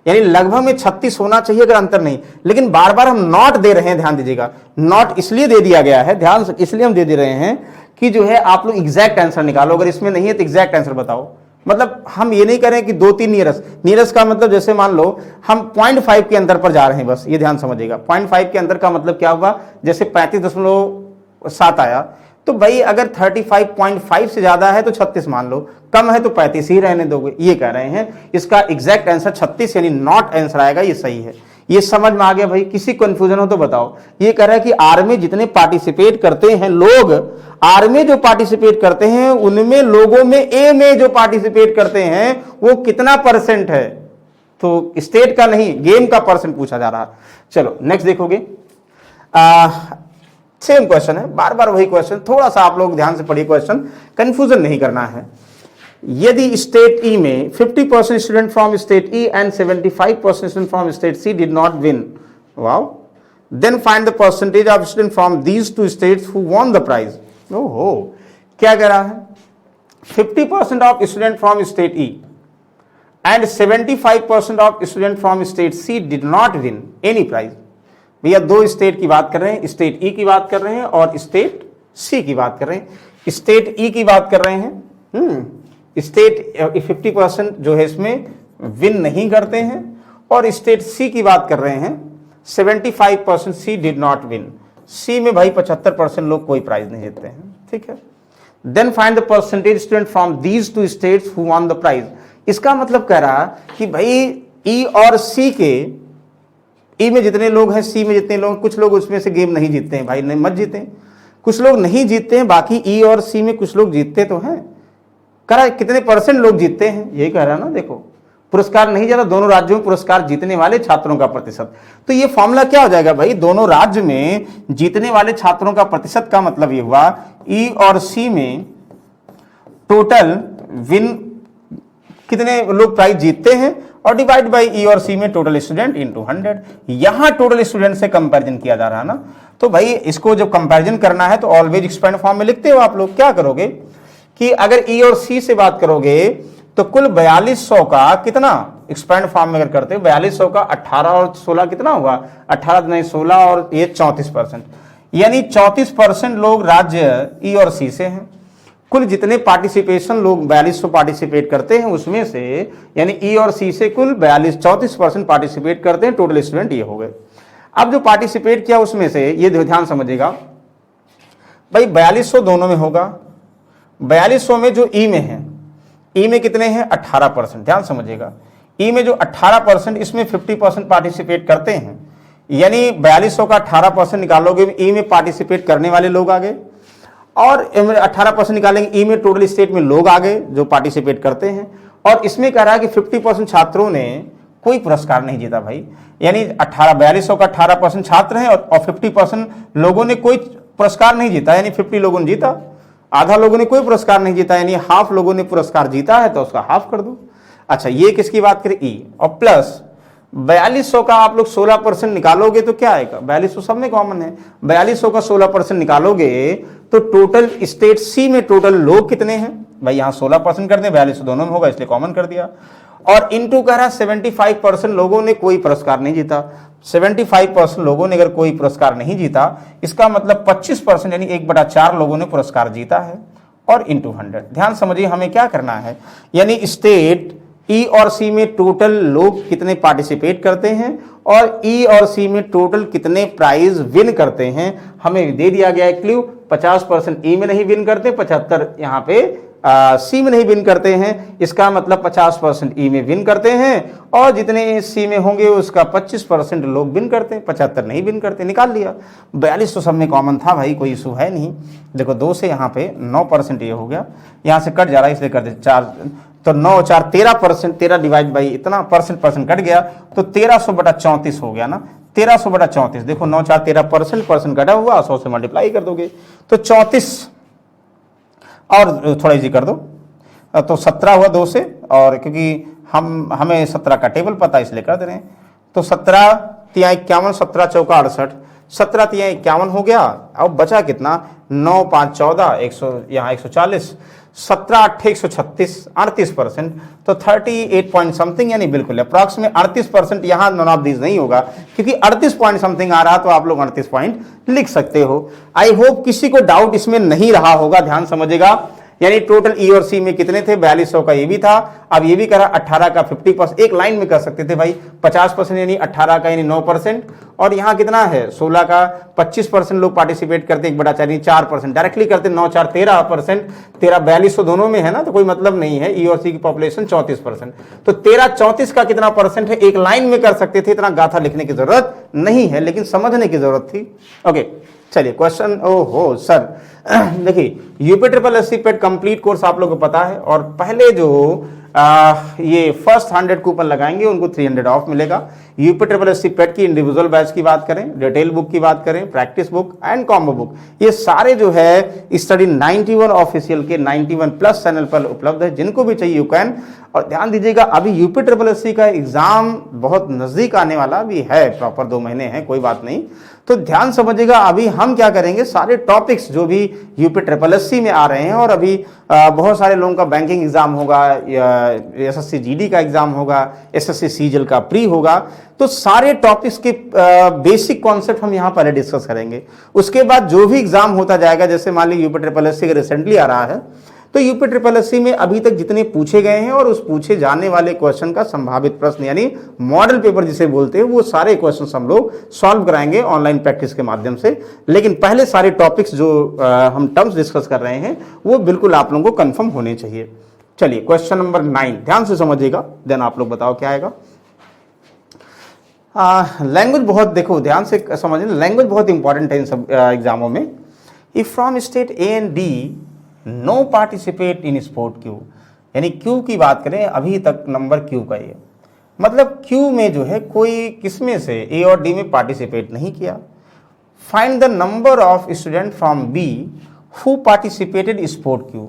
यानी लगभग में 36 होना चाहिए अगर अंतर नहीं, लेकिन बार बार हम नॉट दे रहे हैं, ध्यान दीजिएगा। नॉट इसलिए दे दिया गया है, ध्यान से इसलिए हम दे रहे हैं कि जो है आप लोग एग्जैक्ट आंसर निकालो, अगर इसमें नहीं है तो एग्जैक्ट आंसर बताओ। मतलब हम ये नहीं करें कि 2-3 नियरेस्ट का मतलब जैसे मान लो हम 0.5 के अंतर पर जा रहे हैं, बस ये ध्यान समझिएगा। 0.5 के अंतर का मतलब क्या हुआ, जैसे 35.7 आया, तो भाई अगर 35.5 से ज्यादा है तो 36 मान लो, कम है तो 35 ही रहने दोगे, ये कह रहे हैं। इसका एग्जैक्ट आंसर 36 यानी नॉट आंसर आएगा, ये सही है। ये समझ में आ गया भाई? किसी कंफ्यूजन हो तो बताओ। ये कह रहा है कि आर में जितने पार्टिसिपेट करते हैं लोग, आर में जो पार्टिसिपेट करते हैं उनमें लोगों में ए में जो पार्टिसिपेट करते हैं वो कितना परसेंट है, तो स्टेट का नहीं गेम का परसेंट पूछा जा रहा। चलो नेक्स्ट देखोगे, सेम क्वेश्चन है, बार बार वही क्वेश्चन, थोड़ा सा आप लोग ध्यान से पढ़िए क्वेश्चन, कंफ्यूजन नहीं करना है। यदि स्टेट ई में 50% student from state E and 75% student from state C did not win, wow, then find the percentage of student from these two states who won the prize. ओहो, क्या कह रहा है? 50% of student from state E and 75% of student from state C did not win any prize. भैया दो state की बात कर रहे हैं, स्टेट ई की बात कर रहे हैं और स्टेट सी की बात कर रहे हैं। स्टेट ई की बात कर रहे हैं, स्टेट 50% जो है इसमें विन नहीं करते हैं, और स्टेट सी की बात कर रहे हैं 75% सी डिड नॉट विन। सी में भाई 75% लोग कोई प्राइज नहीं जीतते हैं, ठीक है। Then find the percentage student from these two states who won the prize. इसका मतलब कह रहा कि भाई ई और सी के, ई में जितने लोग हैं, सी में जितने लोग, कुछ लोग उसमें से गेम नहीं जीतते हैं भाई, नहीं मत जीते, कुछ लोग नहीं जीतते हैं, बाकी ई और सी में कुछ लोग जीतते तो हैं। कह रहा है कितने परसेंट लोग जीतते हैं, यही कह रहा है ना। देखो पुरस्कार नहीं जाता, दोनों राज्यों में पुरस्कार जीतने वाले छात्रों का प्रतिशत। तो ये फॉर्मूला क्या हो जाएगा भाई, दोनों राज्य में जीतने वाले छात्रों का प्रतिशत का मतलब ये हुआ ई और सी में टोटल विन कितने लोग प्राइज जीतते हैं, और डिवाइड बाई ई और सी में टोटल स्टूडेंट इनटू 100। यहां टोटल स्टूडेंट से कंपैरिजन किया जा रहा है ना। तो भाई इसको जब कंपैरिजन करना है तो ऑलवेज एक्सपेंड फॉर्म में लिखते हो आप लोग। क्या करोगे कि अगर ई और सी से बात करोगे तो कुल 4200 का कितना एक्सपेंड फॉर्म में अगर करते हो, 4200 का 18 और 16 कितना होगा, 18 नहीं 16 और ये 34%, यानी 34% लोग राज्य ई और सी से हैं। कुल जितने पार्टिसिपेशन लोग 4200 पार्टिसिपेट करते हैं उसमें से, यानी ई और सी से कुल 34% पार्टिसिपेट करते हैं, टोटल स्टूडेंट ये हो गए। अब जो पार्टिसिपेट किया उसमें से, ये ध्यान समझिएगा भाई, 4200 दोनों में होगा, 4200 में जो ई में है, ई में कितने हैं 18%, ध्यान समझिएगा। ई में जो 18%, इसमें 50% पार्टिसिपेट करते हैं, यानी 4200 का 18% निकालोगे, ई में पार्टिसिपेट करने वाले लोग आ गए, और 18% निकालेंगे, ई में टोटल स्टेट में लोग आ गए जो पार्टिसिपेट करते हैं। और इसमें कह रहा है कि 50% छात्रों ने कोई पुरस्कार नहीं जीता भाई, यानी 4200 का 18% छात्र हैं और 50% लोगों ने कोई पुरस्कार नहीं जीता, यानी 50 लोगों ने जीता, आधा लोगों ने कोई पुरस्कार नहीं जीता, यानी हाफ लोगों ने पुरस्कार जीता है तो उसका हाफ कर दो। अच्छा, ये किसकी बात करें, ई, और प्लस 4200 का आप लोग 16% निकालोगे तो क्या आएगा, 4200 सब में कॉमन है, 4200 का 16% निकालोगे तो टोटल स्टेट सी में टोटल लोग कितने हैं भाई, यहां 16% कर दें, 4200 दोनों में होगा इसलिए कॉमन कर दिया, और इनटू कह रहा 75% लोगों ने कोई पुरस्कार नहीं जीता। 75% लोगों ने अगर कोई पुरस्कार नहीं जीता, इसका मतलब 25% यानी 1/4 लोगों ने पुरस्कार जीता है, और इनटू 100। ध्यान समझिए हमें क्या करना है, यानी स्टेट ई और सी में टोटल लोग कितने पार्टिसिपेट करते हैं और ई और सी में टोटल कितने प्राइज विन करते हैं। हमें दे दिया गया है क्लू, 50% ई में नहीं विन करते, 75 यहाँ पे सी में नहीं विन करते हैं, इसका मतलब 50% ई में विन करते हैं, और जितने सी में होंगे उसका 25% लोग विन करते हैं, 75 नहीं विन करते। निकाल लिया, 42 तो सब में कॉमन था भाई, कोई इशू है नहीं। देखो 2 से यहाँ पे 9% ये हो गया, यहाँ से कट जा रहा है इसलिए कर दे 4, तो 9 4 13%, 13 डिवाइड बाई इतना परसेंट कट गया तो 1300/34 हो गया ना, 1300/34। देखो 9 4 13% कटा हुआ, 100 से मल्टीप्लाई कर दोगे तो 34, और थोड़ा इजी कर दो तो 17 हुआ 2 से, और क्योंकि हमें 17 का टेबल पता है इसलिए कर दे रहे हैं, तो 17 × 51, 17 × 4 = 68, 17 × 51 हो गया। अब बचा कितना, 9 5 14, 100 यहाँ 140, 17 8 136, 38%, तो 38 पॉइंट समथिंग, यानी बिल्कुल अप्रॉक्सीमेट 38%। यहाँ नॉन ऑफ दीज नहीं होगा क्योंकि 38 पॉइंट समथिंग आ रहा, तो आप लोग 38 पॉइंट लिख सकते हो। आई होप किसी को डाउट इसमें नहीं रहा होगा, ध्यान समझिएगा। यानी टोटल ई और सी में कितने थे, 4200 का ये भी था, अब ये भी करा 18 का 50%, एक लाइन में कर सकते थे भाई 50%, यानी 18 का यानी 9%, और यहाँ कितना है 16 का 25% लोग पार्टिसिपेट करते, 1/4 यानी 4%, डायरेक्टली करते 9 4 13%, 13 4200 दोनों में है ना, तो कोई मतलब नहीं है। ई और सी की पॉपुलेशन 34%, तो 13 34 का कितना परसेंट है, एक लाइन में कर सकते थे, इतना गाथा लिखने की जरूरत नहीं है, लेकिन समझने की जरूरत थी। ओके चलिए क्वेश्चन। ओहो सर देखिए, यूपी ट्रिपल एस सी पेट कंप्लीट कोर्स आप लोगों को पता है, और पहले जो ये फर्स्ट 100 कूपन लगाएंगे उनको 300 ऑफ मिलेगा। यूपी ट्रिपल एस सी पेट की इंडिविजुअल बैच की बात करें, डिटेल बुक की बात करें, practice book and combo book, ये सारे जो है स्टडी 91 ऑफिशियल के 91 प्लस चैनल पर उपलब्ध है, जिनको भी चाहिए यू कैन। और ध्यान दीजिएगा, अभी यूपी ट्रिपल एस सी का एग्जाम बहुत नजदीक आने वाला भी है, प्रॉपर 2 महीने हैं, कोई बात नहीं, तो ध्यान समझिएगा। अभी हम क्या करेंगे, सारे टॉपिक्स जो भी यूपी ट्रिपल एस सी में आ रहे हैं, और अभी बहुत सारे लोगों का बैंकिंग एग्जाम होगा, एसएससी जीडी का एग्जाम होगा, एसएससी सीजीएल का प्री होगा, तो सारे टॉपिक्स के बेसिक कॉन्सेप्ट हम यहाँ पर डिस्कस करेंगे। उसके बाद जो भी एग्जाम होता जाएगा, जैसे मान लीजिए UP triple S C recently आ रहा है, तो यूपी ट्रिपल एस सी में अभी तक जितने पूछे गए हैं और उस पूछे जाने वाले क्वेश्चन का संभावित प्रश्न यानी मॉडल पेपर जिसे बोलते हैं, वो सारे क्वेश्चन हम लोग सॉल्व कराएंगे ऑनलाइन प्रैक्टिस के माध्यम से। लेकिन पहले सारे टॉपिक्स जो हम टर्म्स डिस्कस कर रहे हैं वो बिल्कुल आप लोगों को कंफर्म होने चाहिए। चलिए क्वेश्चन नंबर 9 ध्यान से समझिएगा, देन आप लोग बताओ क्या आएगा। लैंग्वेज बहुत देखो ध्यान से समझिए, लैंग्वेज बहुत इंपॉर्टेंट है इन सब एग्जामों में। If from state A and D no participate in sport Q, यानी क्यू की बात करें, अभी तक नंबर क्यू का ये मतलब क्यू में जो है कोई किसमें से ए और डी में पार्टिसिपेट नहीं किया। Find the number of student from B who participated sport Q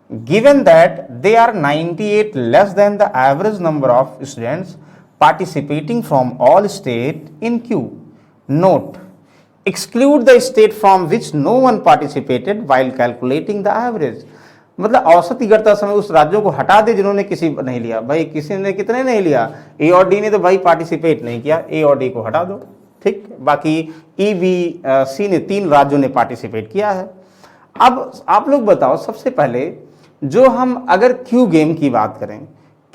given that they are 98 less than the average number of students participating from all state in Q. Note, exclude the state from which no one participated while calculating the average. मतलब औसत की करता समय उस राज्यों को हटा दे जिन्होंने किसी नहीं लिया। भाई किसी ने कितने नहीं लिया, ए और डी ने तो भाई पार्टिसिपेट नहीं किया, ए और डी को हटा दो, ठीक। बाकी ई बी सी ने 3 राज्यों ने पार्टिसिपेट किया है। अब आप लोग बताओ, सबसे पहले जो हम अगर क्यू गेम की बात करें,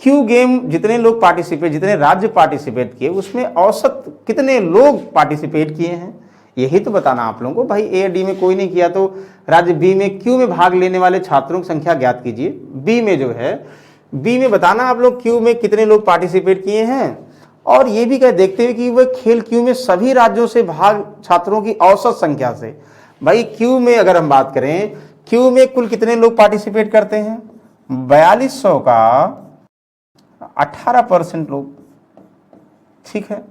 क्यू गेम जितने लोग पार्टिसिपेट, जितने राज्य पार्टिसिपेट किए, उसमें औसत कितने लोग पार्टिसिपेट किए हैं, यही तो बताना आप लोगों को। भाई ए डी में कोई नहीं किया तो राज्य बी में क्यू में भाग लेने वाले छात्रों की संख्या ज्ञात कीजिए। बी में जो है, बी में बताना आप लोग क्यू में कितने लोग पार्टिसिपेट किए हैं, और ये भी कह देखते हुए कि वह खेल क्यू में सभी राज्यों से भाग छात्रों की औसत संख्या से। भाई क्यू में अगर हम बात करें, क्यू में कुल कितने लोग पार्टिसिपेट करते हैं, 4200 का 18% लोग, ठीक है,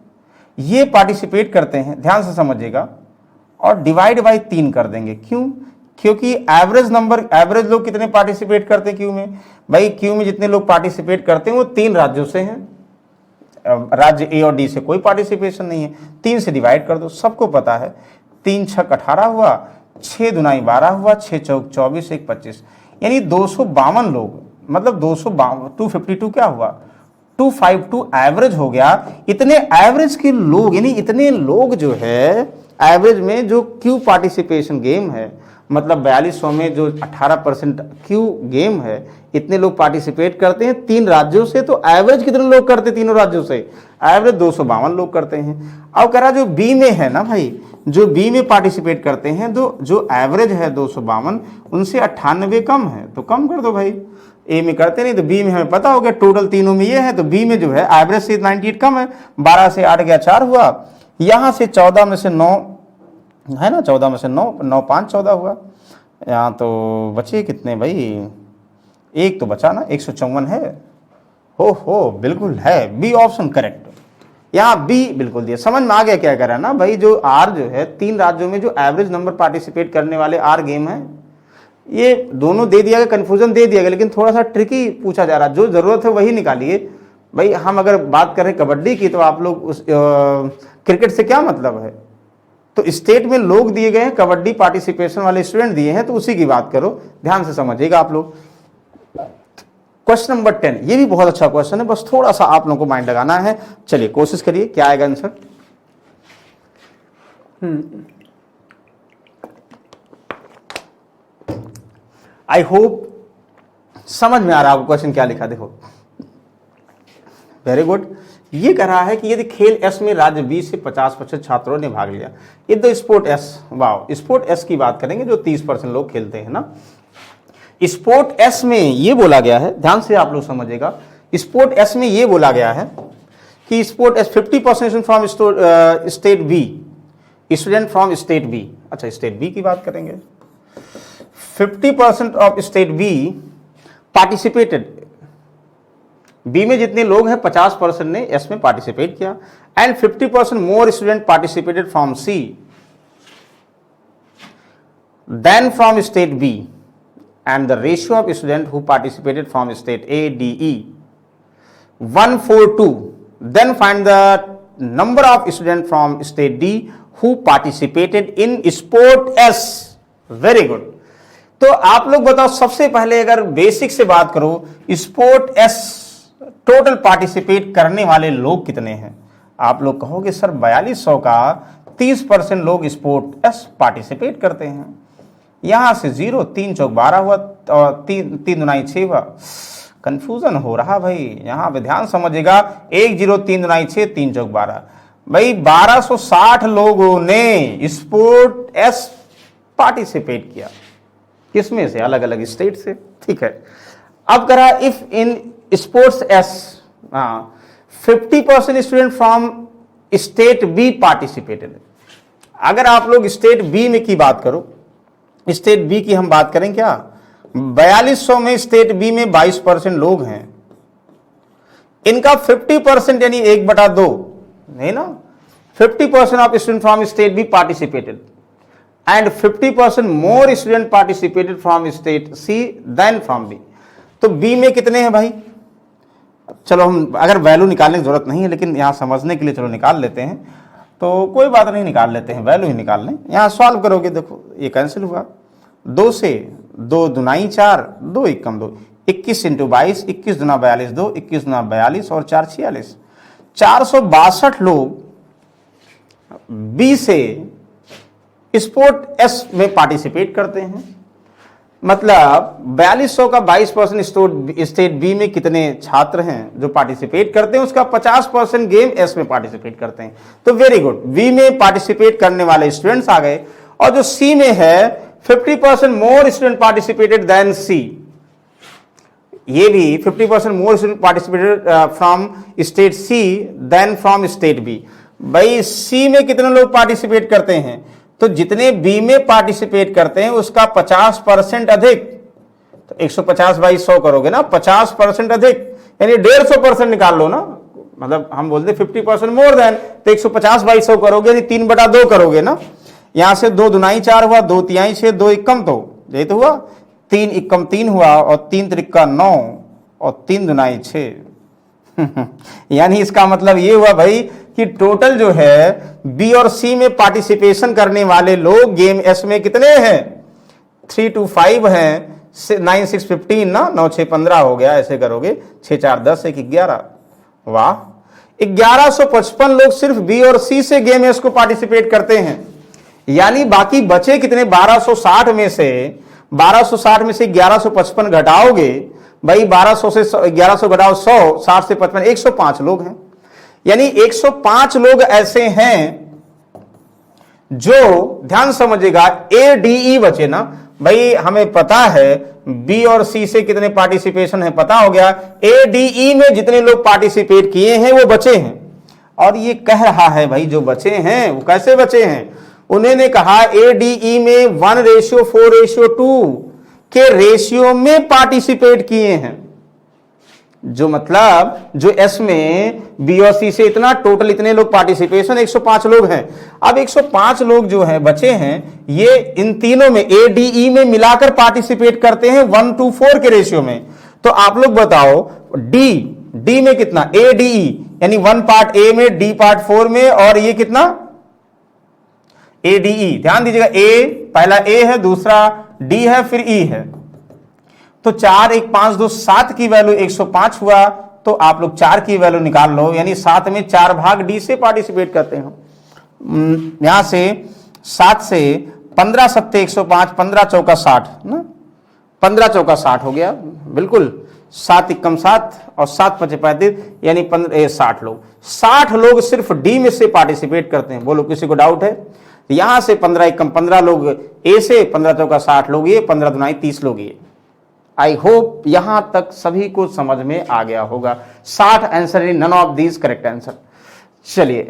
ये पार्टिसिपेट करते हैं, ध्यान से समझिएगा। और डिवाइड बाई 3 कर देंगे, क्यों? क्योंकि एवरेज नंबर, एवरेज लोग कितने पार्टिसिपेट करते हैं क्यू में, भाई क्यू में जितने लोग पार्टिसिपेट करते हैं वो 3 राज्यों से हैं, राज्य ए और डी से कोई पार्टिसिपेशन नहीं है। 3 से डिवाइड कर दो, सबको पता है 3 छक 18 हुआ, 6 दुनाई 12 हुआ, 6 चौक 24, 1 25, यानी 252 लोग, मतलब 252 क्या हुआ, 252 एवरेज हो गया। इतने एवरेज के लोग, यानी इतने लोग जो है एवरेज में जो क्यू पार्टिसिपेशन गेम है, मतलब 4200 में जो 18% क्यू गेम है, इतने लोग पार्टिसिपेट करते हैं 3 राज्यों से, तो एवरेज कितने लोग करते हैं तीनों राज्यों से, एवरेज 252 लोग करते हैं। अब कह रहा जो बी में है ना भाई, जो बी में पार्टिसिपेट करते हैं, तो जो एवरेज है 252, उनसे 98 कम है, तो कम कर दो भाई। ए में करते नहीं तो बी में हमें पता हो गया, टोटल तीनों में ये है, तो बी में जो है एवरेज से 98 कम है, 12 से 8 गया 4 हुआ, यहाँ से 14 में से 9 है ना, 14 में से 9, 9 5 14 हुआ, यहाँ तो बचे कितने भाई, एक तो बचा ना, 154 है। हो बिल्कुल है, बी ऑप्शन करेक्ट, यहाँ बी बिल्कुल दिया। समझ में आ गया क्या कह रहा है ना भाई, जो आर जो है 3 राज्यों में जो एवरेज नंबर पार्टिसिपेट करने वाले आर गेम है, ये दोनों दे दिया गया, कन्फ्यूजन दे दिया गया, लेकिन थोड़ा सा ट्रिकी पूछा जा रहा है, जो जरूरत है वही निकालिए। भाई हम अगर बात करें कबड्डी की, तो आप लोग उस क्रिकेट से क्या मतलब है, तो स्टेट में लोग दिए गए हैं, कबड्डी पार्टिसिपेशन वाले स्टूडेंट दिए हैं, तो उसी की बात करो, ध्यान से समझिएगा आप लोग। क्वेश्चन नंबर 10, ये भी बहुत अच्छा क्वेश्चन है, बस थोड़ा सा आप लोगों को माइंड लगाना है। चलिए कोशिश करिए, क्या आएगा आंसर। आई होप समझ में आ रहा है क्वेश्चन क्या लिखा, देखो वेरी गुड। ये कह रहा है कि यदि खेल एस में राज्य बी से 50% छात्रों ने भाग लिया, यदि स्पोर्ट एस, वाह, स्पोर्ट एस की बात करेंगे जो 30% लोग खेलते हैं ना। स्पोर्ट एस में ये बोला गया है, ध्यान से आप लोग समझिएगा, स्पोर्ट एस में ये बोला गया है कि sport S 50% from state B, student from state B. अच्छा, स्टेट बी की बात करेंगे, 50% of state B participated, B में जितने लोग हैं 50% ने एस में पार्टिसिपेट किया, and 50% more student participated from C than from state B, and the ratio of student who participated from state A D E 1:2, then find the number of student from state D who participated in sport S. Very good. तो आप लोग बताओ, सबसे पहले अगर basic से बात करो, स्पोर्ट एस टोटल पार्टिसिपेट करने वाले लोग कितने हैं? आप लोग कहोगे सर 4200 का 30% लोग स्पोर्ट एस पार्टिसिपेट करते हैं। यहां से 0, 3 चौक 12 हुआ और 3 दुनाई 6 हुआ। कंफ्यूजन हो रहा भाई, यहां पे ध्यान समझिएगा, 1 0 3 दुनाई 6, 3 चौक 12, भाई 1260 लोगों ने स्पोर्ट एस पार्टिसिपेट किया। किसमें से? अलग अलग स्टेट से। ठीक है, अब करा if in sports S 50% student from state B participated. अगर आप लोग स्टेट बी में की बात करो, स्टेट बी की हम बात करें क्या, 4200 में स्टेट बी में 22% लोग हैं, इनका 50% यानी 1/2 नहीं ना, 50% of student from state B participated and 50% more student participated from state C than from B. तो बी में कितने हैं भाई? चलो हम अगर वैल्यू निकालने की जरूरत नहीं है, लेकिन यहां समझने के लिए चलो निकाल लेते हैं, तो कोई बात नहीं, निकाल लेते हैं, वैल्यू ही निकाल लें। यहां सॉल्व करोगे, देखो ये कैंसिल हुआ, 2 से 2 दुनाई 4, 2 एकम 2, 21 × 22, 21 दुना 42, 2 21 दुना 42 और 4 46, 462 लोग बी से स्पोर्ट एस में पार्टिसिपेट करते हैं। मतलब 4200 का 22% स्टेट बी में कितने छात्र हैं जो पार्टिसिपेट करते हैं, उसका 50% गेम एस में पार्टिसिपेट करते हैं। तो वेरी गुड, बी में पार्टिसिपेट करने वाले स्टूडेंट्स आ गए, और जो सी में है 50% more student participated than C, ये भी 50% more student participated from state C than from state B. भाई सी में कितने लोग पार्टिसिपेट करते हैं, तो जितने बी में पार्टिसिपेट करते हैं उसका 50% अधिक, तो 150/100 करोगे ना, 50% अधिक यानी 150% निकाल लो ना, मतलब हम बोलते 50% मोर देन, तो 150/100 करोगे यानी 3/2 करोगे ना। यहां से 2 दुनाई 4 हुआ, 2 तिहाई 6, 2 एकम, तो यही तो हुआ, 3 एकम 3 हुआ और 3 त्रिका 9 और 3 दुनाई 6। यानी इसका मतलब ये हुआ भाई कि टोटल जो है बी और सी में पार्टिसिपेशन करने वाले लोग गेम एस में कितने हैं, 3 2 5 हैं, 9 6 15 ना, 9 6 15 हो गया, ऐसे करोगे 6 4 10 1 11, वाह, 1155 लोग सिर्फ बी और सी से गेम एस को पार्टिसिपेट करते हैं। यानी बाकी बचे कितने, 1260 में से 1155 घटाओगे भाई, 1200 से 1100 घटाओ 100, 60 से 55, 105 लोग हैं। यानी 105 लोग ऐसे हैं जो, ध्यान समझिएगा, ए डी ई बचे ना भाई, हमें पता है बी और सी से कितने पार्टिसिपेशन है, पता हो गया, ए डी ई में जितने लोग पार्टिसिपेट किए हैं वो बचे हैं। और ये कह रहा है भाई जो बचे हैं वो कैसे बचे हैं, उन्होंने कहा ए डी ई में 1:4:2 के रेशियो में पार्टिसिपेट किए हैं, जो मतलब जो एस में बी और सी से इतना टोटल इतने लोग पार्टिसिपेशन 105 लोग हैं। अब 105 लोग जो हैं बचे हैं, ये इन तीनों में ए डी ई में मिलाकर पार्टिसिपेट करते हैं 1:4 के रेशियो में। तो आप लोग बताओ डी में कितना, ए डी ई यानी 1 पार्ट ए में, डी पार्ट 4 में, और ये कितना ADE, ध्यान दीजिएगा, A पहला A है, दूसरा D है, फिर E है, तो 4 1 5 2 7 की वैल्यू 105 हुआ, तो आप लोग 4 की वैल्यू निकाल लो, यानी 7 में 4 भाग D से पार्टिसिपेट करते हैं। यहां से 7 से 15 सत्ते 105, 15 चौका 60 ना, 15 चौका 60 हो गया, बिल्कुल 7 एकम 7 और 7 पचे 35, यानी 60 लोग, 60 लोग सिर्फ डी में से पार्टिसिपेट करते हैं। बोलो किसी को डाउट है? यहां से 15 एकम 15 लोग ए से, 15 चौका 60 लोग ये, 15 दुनाई 30 लोग ये। आई होप यहां तक सभी को समझ में आ गया होगा। 60 answer, none of these correct answer. चलिए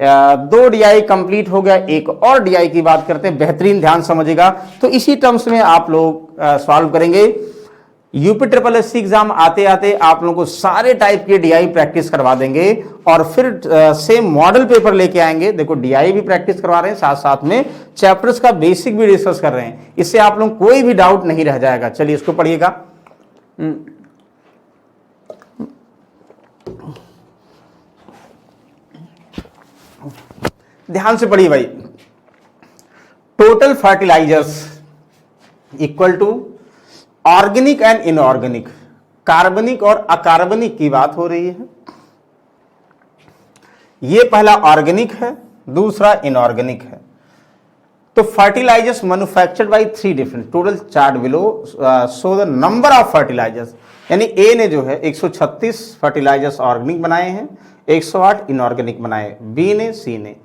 2 DI कंप्लीट हो गया, एक और DI की बात करते हैं, बेहतरीन ध्यान समझिएगा। तो इसी टर्म्स में आप लोग सॉल्व करेंगे। UPSSC एग्जाम आते आते आप लोगों को सारे टाइप के DI प्रैक्टिस करवा देंगे और फिर सेम मॉडल पेपर लेके आएंगे। देखो DI भी प्रैक्टिस करवा रहे हैं, साथ साथ में चैप्टर्स का बेसिक भी डिस्कस कर रहे हैं, इससे आप लोग कोई भी डाउट नहीं रह जाएगा। चलिए इसको पढ़िएगा। ध्यान से पढ़िए भाई। Total fertilizers equal to organic and inorganic, कार्बनिक और अकार्बनिक की बात हो रही है। ये पहला ऑर्गेनिक है, दूसरा इनऑर्गेनिक है। तो fertilizers manufactured by 3 different, total chart below so the number of fertilizers, यानी ए ने जो है 136 फर्टिलाइजर्स ऑर्गेनिक बनाए हैं, 108 इनऑर्गेनिक बनाए, बी ने, सी ने।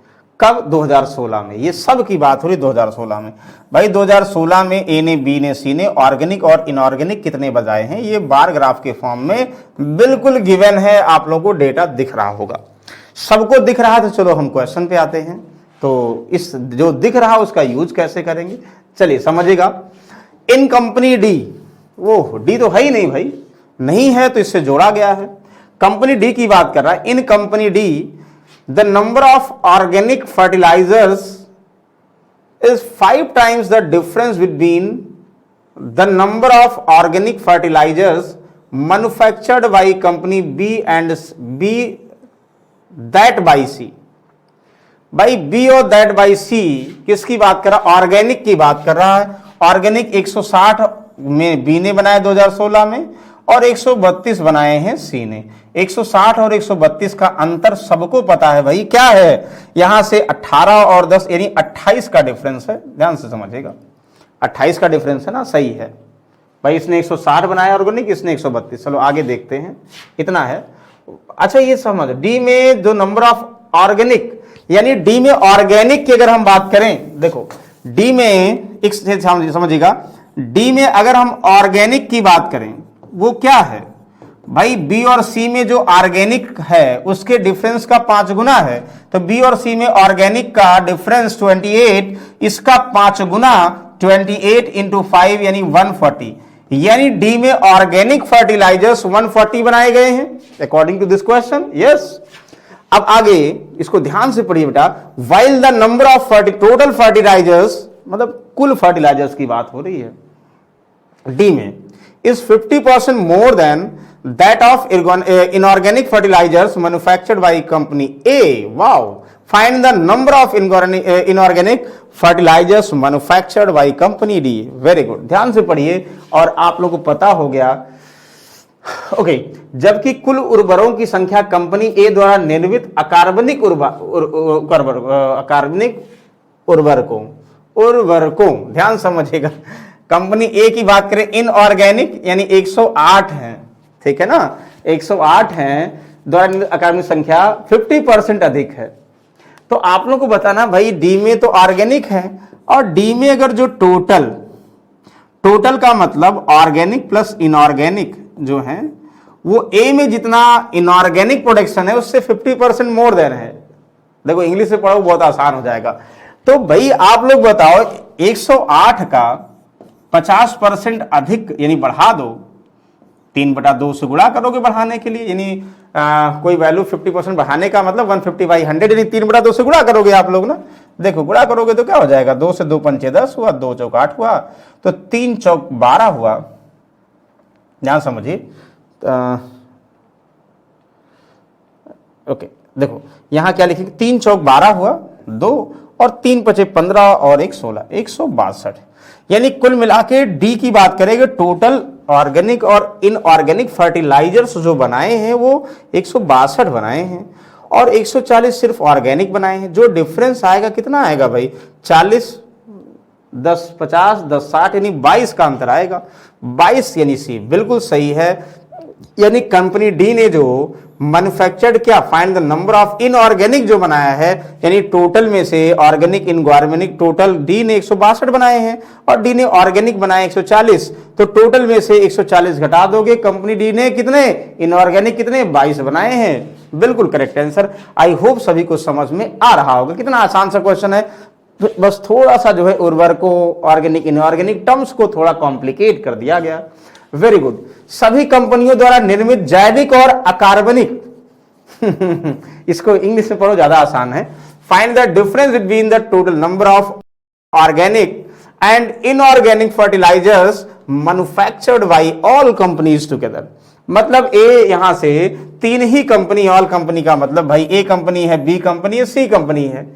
कब? 2016 में। ये सब की बात हो रही 2016 में। भाई 2016 में ए ने, बी ने, सी ने ऑर्गेनिक और इनऑर्गेनिक कितने बजाए हैं, ये बार ग्राफ के फॉर्म में बिल्कुल गिवन है, आप लोगों को डेटा दिख रहा होगा। सबको दिख रहा है, तो चलो हम क्वेश्चन पे आते हैं। तो इस जो दिख रहा है उसका यूज कैसे करेंगे, चलिए समझिएगा। इन कंपनी डी, वो डी तो है ही नहीं भाई, नहीं है तो इससे जोड़ा गया है। कंपनी डी की बात कर रहा है। In company D the number of organic fertilizers is 5 times the difference between the number of organic fertilizers manufactured by company B and B that by C। भाई B और that by C किसकी बात कर रहा है? Organic की बात कर रहा है। ऑर्गेनिक 160 में B ने बनाया 2016 में, और 132 बनाए हैं सी ने। 160 और 132 का अंतर सबको पता है भाई, क्या है? यहां से 18 और 10 यानी 28 का डिफरेंस है। ध्यान से समझिएगा, 28 का डिफरेंस है ना, सही है भाई। इसने 160 बनाया ऑर्गेनिक, इसने 132। चलो आगे देखते हैं, इतना है। अच्छा ये समझ, डी में जो नंबर ऑफ ऑर्गेनिक, यानी डी में ऑर्गेनिक की अगर हम बात करें, देखो डी में एक समझिएगा, डी में अगर हम ऑर्गेनिक की बात करें, वो क्या है भाई? बी और सी में जो ऑर्गेनिक है उसके डिफरेंस का 5 गुना है। तो बी और सी में ऑर्गेनिक का डिफरेंस 28, इसका 5 गुना 28 इंटू 5 यानी 140, यानी डी में ऑर्गेनिक फर्टिलाइजर्स 140 बनाए गए हैं according to this question. Yes, अब आगे इसको ध्यान से पढ़िए बेटा। While the number of total fertilizers, मतलब कुल फर्टिलाइजर्स की बात हो रही है, डी में is 50% more than that of inorganic fertilizers manufactured by company A. Wow! Find the number of inorganic fertilizers manufactured by company D. Very good. ध्यान से पढ़िए और आप लोगों को पता हो गया। ओके, जबकि कुल उर्वरकों की संख्या कंपनी ए द्वारा निर्मित अकार्बनिक उर्वरकों, ध्यान समझिएगा, कंपनी ए की बात करें, इनऑर्गेनिक यानी 108 है, ठीक है ना, 108 है, द्वारा अकार्बनिक संख्या 50% अधिक है। तो आप लोगों को बताना भाई, डी में तो ऑर्गेनिक है, और डी में अगर जो टोटल का मतलब ऑर्गेनिक प्लस इनऑर्गेनिक जो है, वो ए में जितना इनऑर्गेनिक प्रोडक्शन है उससे 50% मोर देन है। देखो इंग्लिश से पढ़ो, बहुत आसान हो जाएगा। तो भाई आप लोग बताओ, 108 का 50% अधिक यानी बढ़ा दो, 3/2 से गुणा करोगे बढ़ाने के लिए, यानी कोई वैल्यू 50% बढ़ाने का मतलब 150/100 यानी 3/2 से गुणा करोगे आप लोग ना। देखो गुणा करोगे तो क्या हो जाएगा, 2 से 2 पंचे 10 हुआ, 2 चौक 8 हुआ, तो 3 चौक 12 हुआ। ध्यान समझिए, ओके देखो यहां क्या लिखेंगे, 3 चौक 12 हुआ 2, और 3 पचे 15 और 1 16, 162। यानी कुल मिला के डी की बात करेंगे, टोटल ऑर्गेनिक और इनऑर्गेनिक फर्टिलाइजर्स जो बनाए हैं वो 162 बनाए हैं और 140 सिर्फ ऑर्गेनिक बनाए हैं। जो डिफरेंस आएगा कितना आएगा भाई, 40 10 50 10 60 यानी 22 का अंतर आएगा। 22 यानी सी बिल्कुल सही है। यानी कंपनी डी ने जो मैन्युफैक्चर्ड क्या, find the number of inorganic जो बनाया है, यानी टोटल में से ऑर्गेनिक इनऑर्गेनिक टोटल डी ने 162 बनाए हैं और डी ने ऑर्गेनिक बनाए 140, तो टोटल में से 140 घटा दोगे, कंपनी डी ने कितने इनऑर्गेनिक कितने 22 बनाए हैं। बिल्कुल करेक्ट आंसर। आई होप सभी को समझ में आ रहा होगा। कितना आसान सा क्वेश्चन है, बस थोड़ा सा जो है उर्वरकों ऑर्गेनिक इनऑर्गेनिक टर्म्स को थोड़ा कॉम्प्लिकेट कर दिया गया। Very good. सभी कंपनियों द्वारा निर्मित जैविक और अकार्बनिक इसको इंग्लिश में पढ़ो, ज्यादा आसान है। Find the difference between the total number of organic and inorganic fertilisers manufactured by all companies together. मतलब ए यहां से 3 ही कंपनी, ऑल कंपनी का मतलब भाई ए कंपनी है, बी कंपनी है, सी कंपनी है,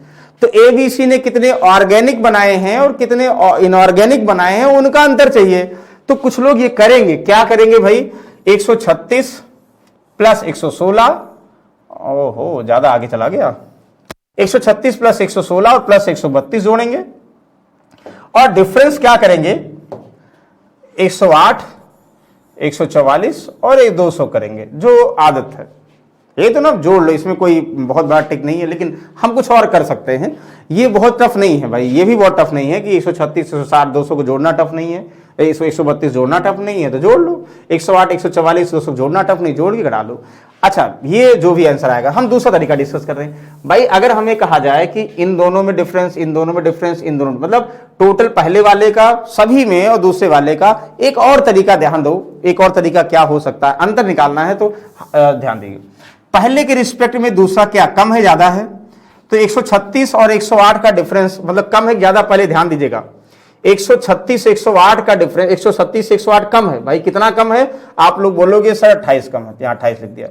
तो ए बी सी ने कितने ऑर्गेनिक बनाए हैं और कितने इनऑर्गेनिक बनाए हैं उनका अंतर चाहिए। तो कुछ लोग ये करेंगे, क्या करेंगे भाई, 136 प्लस 116, ओहो ज्यादा आगे चला गया, 136 प्लस 116 और प्लस 132 जोड़ेंगे और डिफरेंस क्या करेंगे, 108 144 और 200 करेंगे, जो आदत है। ये तो ना जोड़ लो, इसमें कोई बहुत बड़ा टिक नहीं है, लेकिन हम कुछ और कर सकते हैं। ये बहुत टफ नहीं है भाई, ये भी बहुत टफ नहीं है कि 136 160 200 को जोड़ना टफ नहीं है, 132 जोड़ना टफ नहीं है तो जोड़ लो, 108 144 200 जोड़ना टफ नहीं, जोड़ के घटा लो। अच्छा, ये जो भी आंसर आएगा, हम दूसरा तरीका डिस्कस कर रहे हैं भाई। अगर हमें कहा जाए कि इन दोनों में डिफरेंस, इन दोनों में डिफरेंस, इन दोनों मतलब टोटल पहले वाले का सभी में और दूसरे वाले का, एक और तरीका ध्यान दो, एक और तरीका क्या हो सकता है, अंतर निकालना है तो ध्यान दीजिए। पहले के रिस्पेक्ट में दूसरा क्या कम है ज्यादा है, तो 136 और 108 का डिफरेंस मतलब कम है ज्यादा, पहले ध्यान दीजिएगा। 136 108 का डिफरेंस, 136 108 कम है भाई, कितना कम है, आप लोग बोलोगे सर 28 कम है, यहां 28 लिख दिया।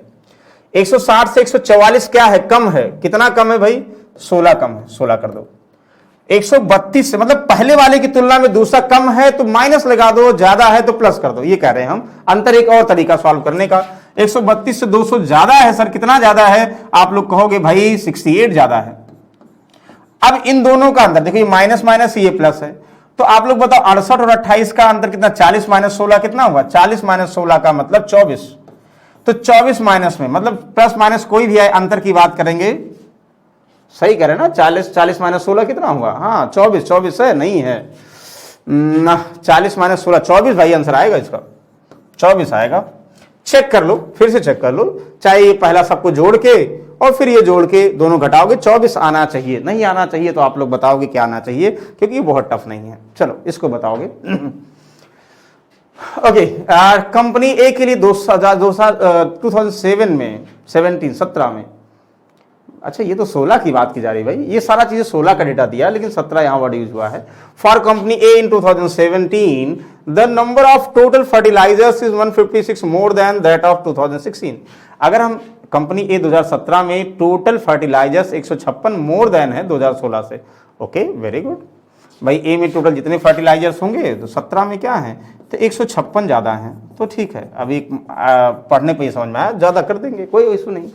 160 से 144 क्या है, कम है, कितना कम है भाई, 16 कम है, 16 कर दो। 132 से मतलब पहले वाले की तुलना में दूसरा कम है तो माइनस लगा दो, ज्यादा है तो प्लस कर दो, ये कह रहे हैं हम। अंतर एक और तरीका सॉल्व करने का। 132 से 200 ज्यादा है सर, कितना ज्यादा है, आप लोग कहोगे भाई 68 ज्यादा है। अब इन दोनों का अंतर देखिए, माइनस माइनस ये प्लस है, तो आप लोग बताओ 68 और 28 का अंतर कितना, 40 माइनस 16 कितना हुआ, 40 माइनस 16 का मतलब 24, तो 24 माइनस में मतलब प्लस माइनस कोई भी आए, अंतर की बात करेंगे, सही कह रहे ना, 40 माइनस 16 कितना हुआ, हाँ 24 है, नहीं है ना, 40 माइनस 16 24 भाई आंसर आएगा इसका, 24 आएगा। चेक कर लो, फिर से चेक कर लो, चाहे ये पहला सबको जोड़ के और फिर ये जोड़ के दोनों घटाओगे, 24 आना चाहिए, नहीं आना चाहिए तो आप लोग बताओगे क्या आना चाहिए, क्योंकि ये बहुत टफ नहीं है। चलो इसको बताओगे। ओके, कंपनी ए के लिए 2007 में 17 में, अच्छा ये तो 16 की बात की जा रही भाई, ये सारा चीजें 16 का डेटा दिया, लेकिन 17 यहां वर्ड यूज हुआ है। For company A in 2017 the number of total fertilizers is 156 more than that of 2016। अगर हम कंपनी ए 2017 में टोटल फर्टिलाइजर्स 156 मोर देन है 2016 से। ओके वेरी गुड भाई, ए में टोटल जितने फर्टिलाइजर्स होंगे तो 17 में क्या है, तो 156 ज्यादा है, तो ठीक है, अभी पढ़ने पे ही समझ में आया, ज्यादा कर देंगे, कोई इशू नहीं।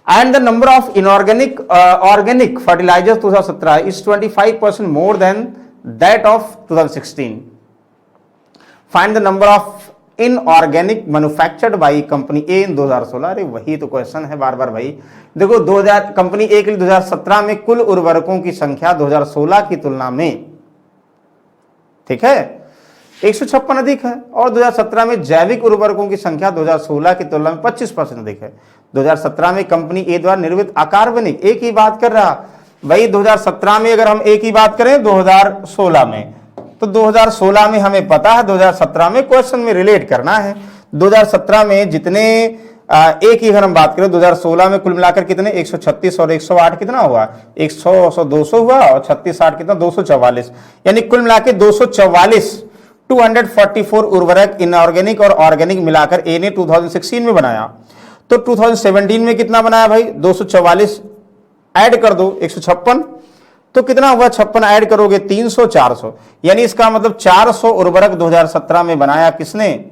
And the number of inorganic organic fertilizers 2017 is 25% more than that of 2016. Find the number of inorganic manufactured by company A in 2016। अरे वही तो क्वेश्चन है बार बार भाई। देखो 2000 कंपनी ए के लिए 2017 में कुल उर्वरकों की संख्या 2016 की तुलना में, ठीक है, 156 अधिक है, और 2017 में जैविक उर्वरकों की संख्या 2016 की तुलना में 25% अधिक है। 2017 में कंपनी ए द्वारा निर्मित अकार्बनिक, ए की बात कर रहा भाई, 2017 में अगर हम ए की बात करें 2016 में, तो 2016 में हमें पता है 2017 में क्वेश्चन में रिलेट करना है। 2017 में जितने ए की अगर हम बात करें 2016 में कुल मिलाकर कितने, 136 और 108 कितना हुआ, 100 200 हुआ, और 36 60 कितना 244, यानी कुल मिलाकर 244 244 उर्वरक इनऑर्गेनिक और ऑर्गेनिक मिलाकर ए ने 2016 में बनाया। तो 2017 में कितना बनाया भाई, 244 ऐड कर दो 156, तो कितना हुआ 56 ऐड करोगे 300 400, यानी इसका मतलब 400 उर्वरक 2017 में बनाया किसने?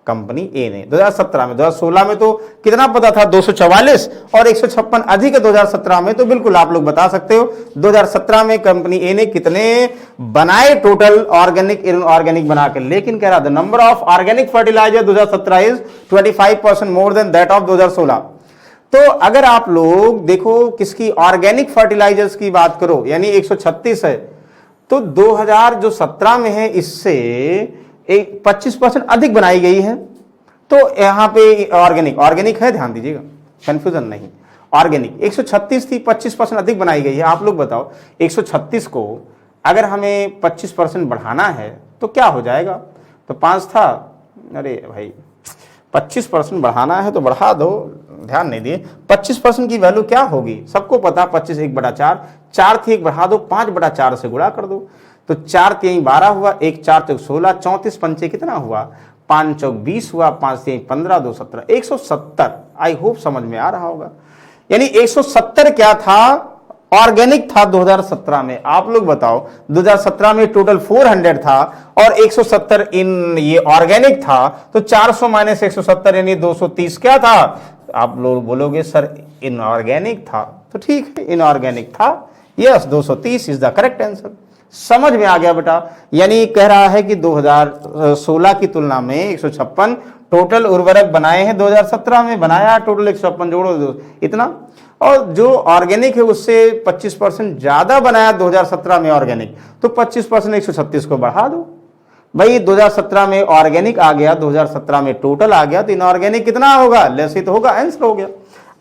कंपनी ए ने। 2017 में, 2016 में तो कितना पता था 244 और 156 अधिक है 2017 में, तो बिल्कुल आप लोग बता सकते हो 2017 में कंपनी ए ने कितने बनाए टोटल ऑर्गेनिक इनऑर्गेनिक बनाकर। लेकिन कह रहा the number of organic fertilizer 2017 is 25% more than that of 2016। तो अगर आप लोग देखो किसकी ऑर्गेनिक फर्टिलाइजर्स की बात करो, यानी 136 है, तो 2017 में है इससे 25% अधिक बनाई गई है। तो यहां पे ऑर्गेनिक है, ध्यान दीजिएगा, कंफ्यूजन नहीं। ऑर्गेनिक 136 थी, 25% अधिक बनाई गई है। आप लोग बताओ 136 को अगर हमें 25% बढ़ाना है तो क्या हो जाएगा? तो 5 था, अरे भाई 25% बढ़ाना है तो बढ़ा दो, ध्यान नहीं दिए। 25% की वैल्यू क्या होगी सबको पता, 25 1/4, 4 थी 1 बढ़ा दो, 5/4 से गुणा कर दो, तो 4 3 12 हुआ, 1 4 3 16, 34 पंचे कितना हुआ, 5 चौक 20 हुआ, 5 3 15 2 17, 170। आई होप समझ में आ रहा होगा। यानी 170 क्या था? ऑर्गेनिक था 2017 में। आप लोग बताओ 2017 में टोटल 400 था और 170 इन ये ऑर्गेनिक था, तो 400 माइनस 170 यानी 230 क्या था? आप लोग बोलोगे सर इनऑर्गेनिक था, तो ठीक है इनऑर्गेनिक था, yes 230 is the correct answer. समझ में आ गया बेटा। यानी कह रहा है कि 2016 की तुलना में 156 टोटल उर्वरक बनाए हैं 2017 में, बनाया टोटल 156 जोड़ो इतना, और जो ऑर्गेनिक है उससे 25% ज्यादा बनाया 2017 में ऑर्गेनिक, तो 25% 136 को बढ़ा दो भाई। 2017 में ऑर्गेनिक आ गया, 2017 में टोटल आ गया, तो इनऑर्गेनिक कितना होगा? लेस ही तो होगा, आंसर हो गया।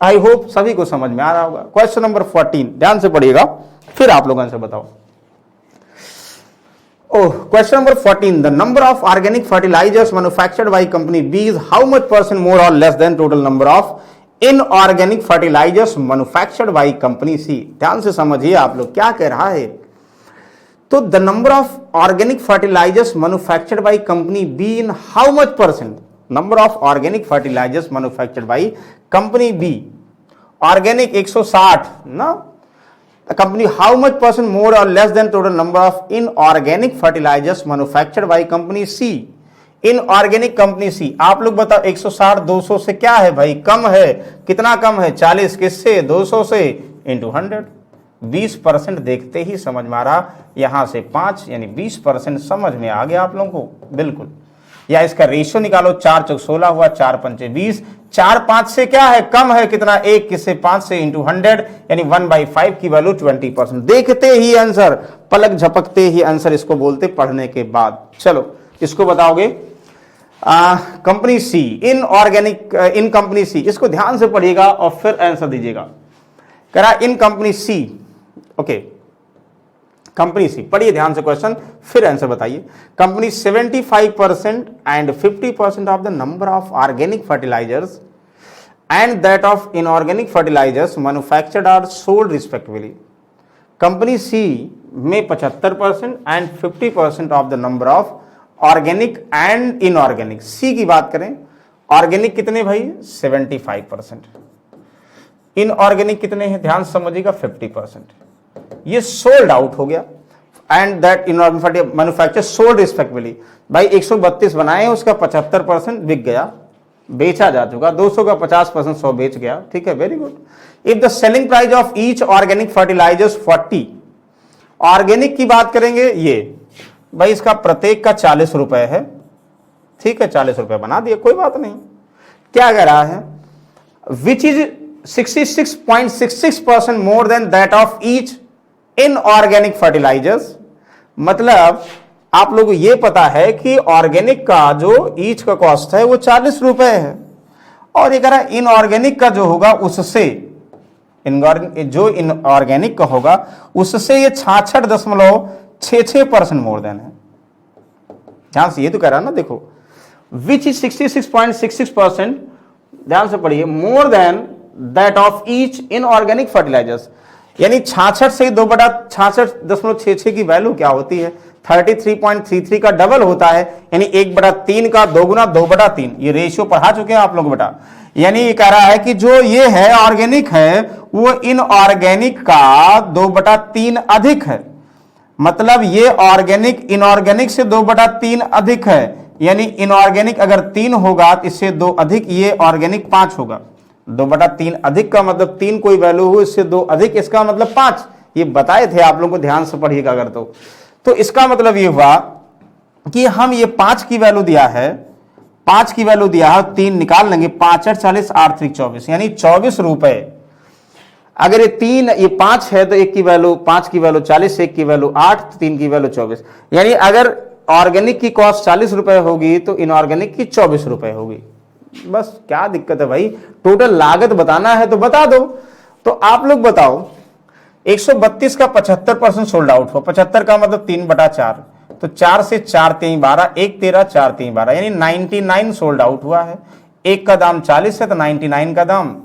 आई होप सभी को समझ में आ रहा होगा। क्वेश्चन नंबर 14 ध्यान से पढ़िएगा, फिर आप लोग आंसर बताओ। Question number 14. The number of organic fertilizers manufactured by company B is how much % more or less than total number of inorganic fertilizers manufactured by company C? ध्यान से समझिए आप लोग क्या कह रहा है। तो the number of organic fertilizers manufactured by company B in how much %? Number of organic fertilizers manufactured by company B. Organic 160 ना, company how much % more or less than total number of inorganic fertilizers manufactured by company C? inorganic company C। आप लोग बताओ 160 200 से क्या है भाई? कम है। कितना कम है? 40 किससे? 200 से इंटू 100। 20% देखते ही समझ में आ रहा, यहां से 5 यानी 20% समझ में आ गया आप लोगों को बिल्कुल। या इसका रेशियो निकालो, 4 चौक 16 हुआ, 4 पंचे 20, 4 5 से क्या है? कम है। कितना? 1 किससे? 5 से इंटू 100 यानी 1/5 की वैल्यू 20%। देखते ही आंसर, पलक झपकते ही आंसर इसको बोलते पढ़ने के बाद। चलो इसको बताओगे company C inorganic, in company C, इसको ध्यान से पढ़िएगा और फिर आंसर दीजिएगा। करा in company C, okay company C पढ़िए ध्यान से क्वेश्चन, फिर आंसर बताइए। Company 75% and 50% of the number of organic fertilisers and that of inorganic fertilisers manufactured are sold respectively. Company C में 75% and 50% of the number of organic and inorganic. C की बात करें, organic कितने भाई? 75%, inorganic कितने हैं? ध्यान समझिएगा 50%। ये सोल्ड आउट हो गया and that inorganic manufacture sold respectively. भाई 132 बनाए हैं, उसका 75% बिक गया, बेचा जा चुका। 200 का 50% 100 बेच गया, ठीक है, very good. If the selling price of each organic fertilizers 40, organic की बात करेंगे, ये भाई इसका प्रत्येक का 40 रुपए है, ठीक है, 40 रुपए बना दिए, कोई बात नहीं। क्या कह रहा है? Which is 66.66% more than that of each inorganic fertilizers. मतलब आप लोगों को ये पता है कि ऑर्गेनिक का जो ईच का कॉस्ट है वो 40 रुपए है, और ये कह रहा है इनऑर्गेनिक का जो होगा उससे, जो इनऑर्गेनिक का होगा उससे ये 66.66% मोर देन है। ध्यान से, ये तो कह रहा है ना, देखो विच इज 66.66%, ध्यान से पढ़िए, more than that of each inorganic fertilizers. यानी 66 से 2/66.66 की वैल्यू क्या होती है? 33.33 का डबल होता है, यानी 1/3 का 2 गुना 2/3, ये रेशियो पढ़ा चुके हैं आप लोग बेटा। यानी ये कह रहा है कि जो ये है ऑर्गेनिक है वो इनऑर्गेनिक का 2/3 अधिक है, मतलब ये ऑर्गेनिक इनऑर्गेनिक से 2/3 अधिक है, यानी इनऑर्गेनिक अगर 3 होगा तो इससे 2 अधिक, ये ऑर्गेनिक 5 होगा। 2/3 अधिक का मतलब 3 कोई वैल्यू हो, इससे 2 अधिक इसका मतलब 5, ये बताए थे आप लोगों को, ध्यान से पढ़िएगा अगर तो इसका मतलब ये हुआ कि हम ये 5 की वैल्यू दिया है, 5 की वैल्यू दिया है, 3 निकाल लेंगे, 5 40 8 3 24, यानी 24 रुपए। अगर ये 5 है तो 1 की वैल्यू 5 की वैल्यू 40, 1 की वैल्यू 8, 3 की वैल्यू 24, यानी अगर ऑर्गेनिक की कॉस्ट 40 रुपए होगी तो इनऑर्गेनिक की 24 रुपए होगी। बस क्या दिक्कत है भाई, टोटल लागत बताना है तो बता दो। तो आप लोग बताओ, 132 का 75% सोल्ड आउट हुआ, 75 का मतलब 3/4, तो 4 से 4 3 12, 1 13 4 3 12, यानी 99 सोल्ड आउट हुआ है। 1 का दाम 40 है तो 99 का दाम,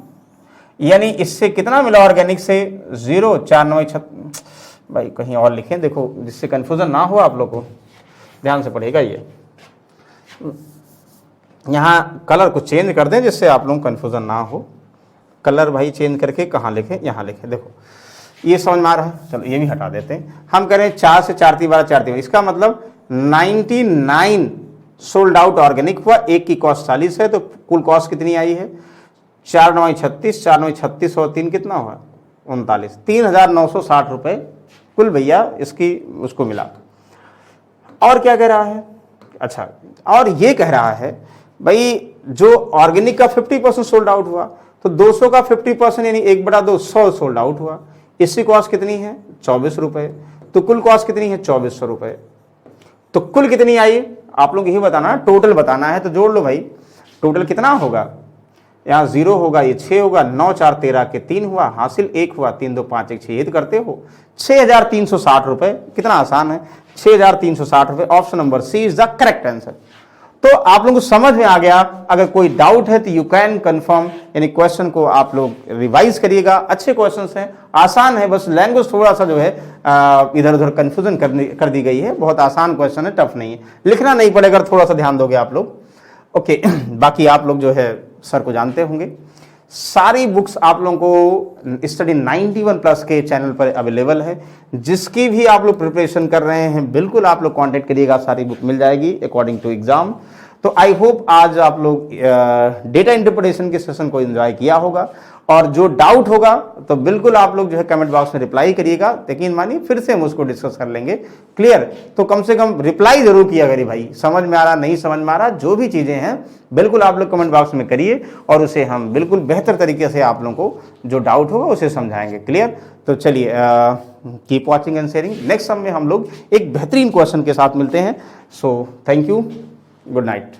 यानी इससे कितना मिला ऑर्गेनिक से 0, 4 9 6, भाई कहीं और लिखें देखो जिससे कंफ्यूजन ना हो आप लोग को, ध्यान से पढ़ेगा। ये यहाँ कलर को चेंज कर दें जिससे आप लोग कंफ्यूजन ना हो, कलर भाई चेंज करके कहाँ लिखें, यहाँ लिखें, देखो ये समझ में आ रहा है। चलो ये भी हटा देते हैं, हम करें 4 से 4 3 12 4 3, इसका मतलब 99 सोल्ड आउट ऑर्गेनिक हुआ। 1 की कॉस्ट 40 है तो कुल कॉस्ट कितनी आई है, 4 9 36, 4 9 36 और 3 कितना हुआ 39, 3960 रुपए कुल भैया इसकी उसको मिला। और क्या कह रहा है, अच्छा और ये कह रहा है भाई जो ऑर्गेनिक का 50% सोल्ड आउट हुआ तो 200 का 50% यानी 1/2 100 सोल्ड आउट हुआ, इसकी कॉस्ट कितनी है 24 रुपए, तो कुल कॉस्ट कितनी है 2400 रुपए। तो कुल कितनी आई आप लोग यही बताना है, टोटल बताना है, तो जोड़ लो भाई टोटल कितना होगा, यहाँ 0 होगा, ये 6 होगा, 9 4 13 के 3 हुआ, हासिल 1 हुआ, 3 2 5 1 6, ये तो करते हो 6360 रुपए। कितना आसान है, 6360 रुपए। Option number C is the correct answer. तो आप लोगों को समझ में आ गया। अगर कोई डाउट है तो यू कैन कंफर्म, यानी क्वेश्चन को आप लोग रिवाइज करिएगा, अच्छे क्वेश्चंस हैं, आसान है, बस लैंग्वेज थोड़ा सा जो है इधर उधर कंफ्यूजन कर दी गई है, बहुत आसान क्वेश्चन है, टफ नहीं है, लिखना नहीं पड़ेगा, थोड़ा सा ध्यान दोगे आप लोग। ओके बाकी आप लोग जो है सर को जानते होंगे, सारी बुक्स आप लोगों को स्टडी 91 प्लस के चैनल पर अवेलेबल है, जिसकी भी आप लोग प्रिपरेशन कर रहे हैं बिल्कुल आप लोग कांटेक्ट करिएगा, सारी बुक मिल जाएगी अकॉर्डिंग टू एग्जाम। तो आई होप आज आप लोग डेटा इंटरप्रिटेशन के सेशन को एंजॉय किया होगा, और जो डाउट होगा तो बिल्कुल आप लोग जो है कमेंट बॉक्स में रिप्लाई करिएगा, यकीन मानिए फिर से हम उसको डिस्कस कर लेंगे। क्लियर, तो कम से कम रिप्लाई जरूर किया करिए भाई, समझ में आ रहा नहीं समझ में आ रहा, जो भी चीजें हैं बिल्कुल आप लोग कमेंट बॉक्स में करिए, और उसे हम बिल्कुल बेहतर तरीके से आप लोगों को जो डाउट होगा उसे समझाएंगे। क्लियर, तो चलिए keep watching and sharing. Next समय हम लोग एक बेहतरीन क्वेश्चन के साथ मिलते हैं। So thank you, good night.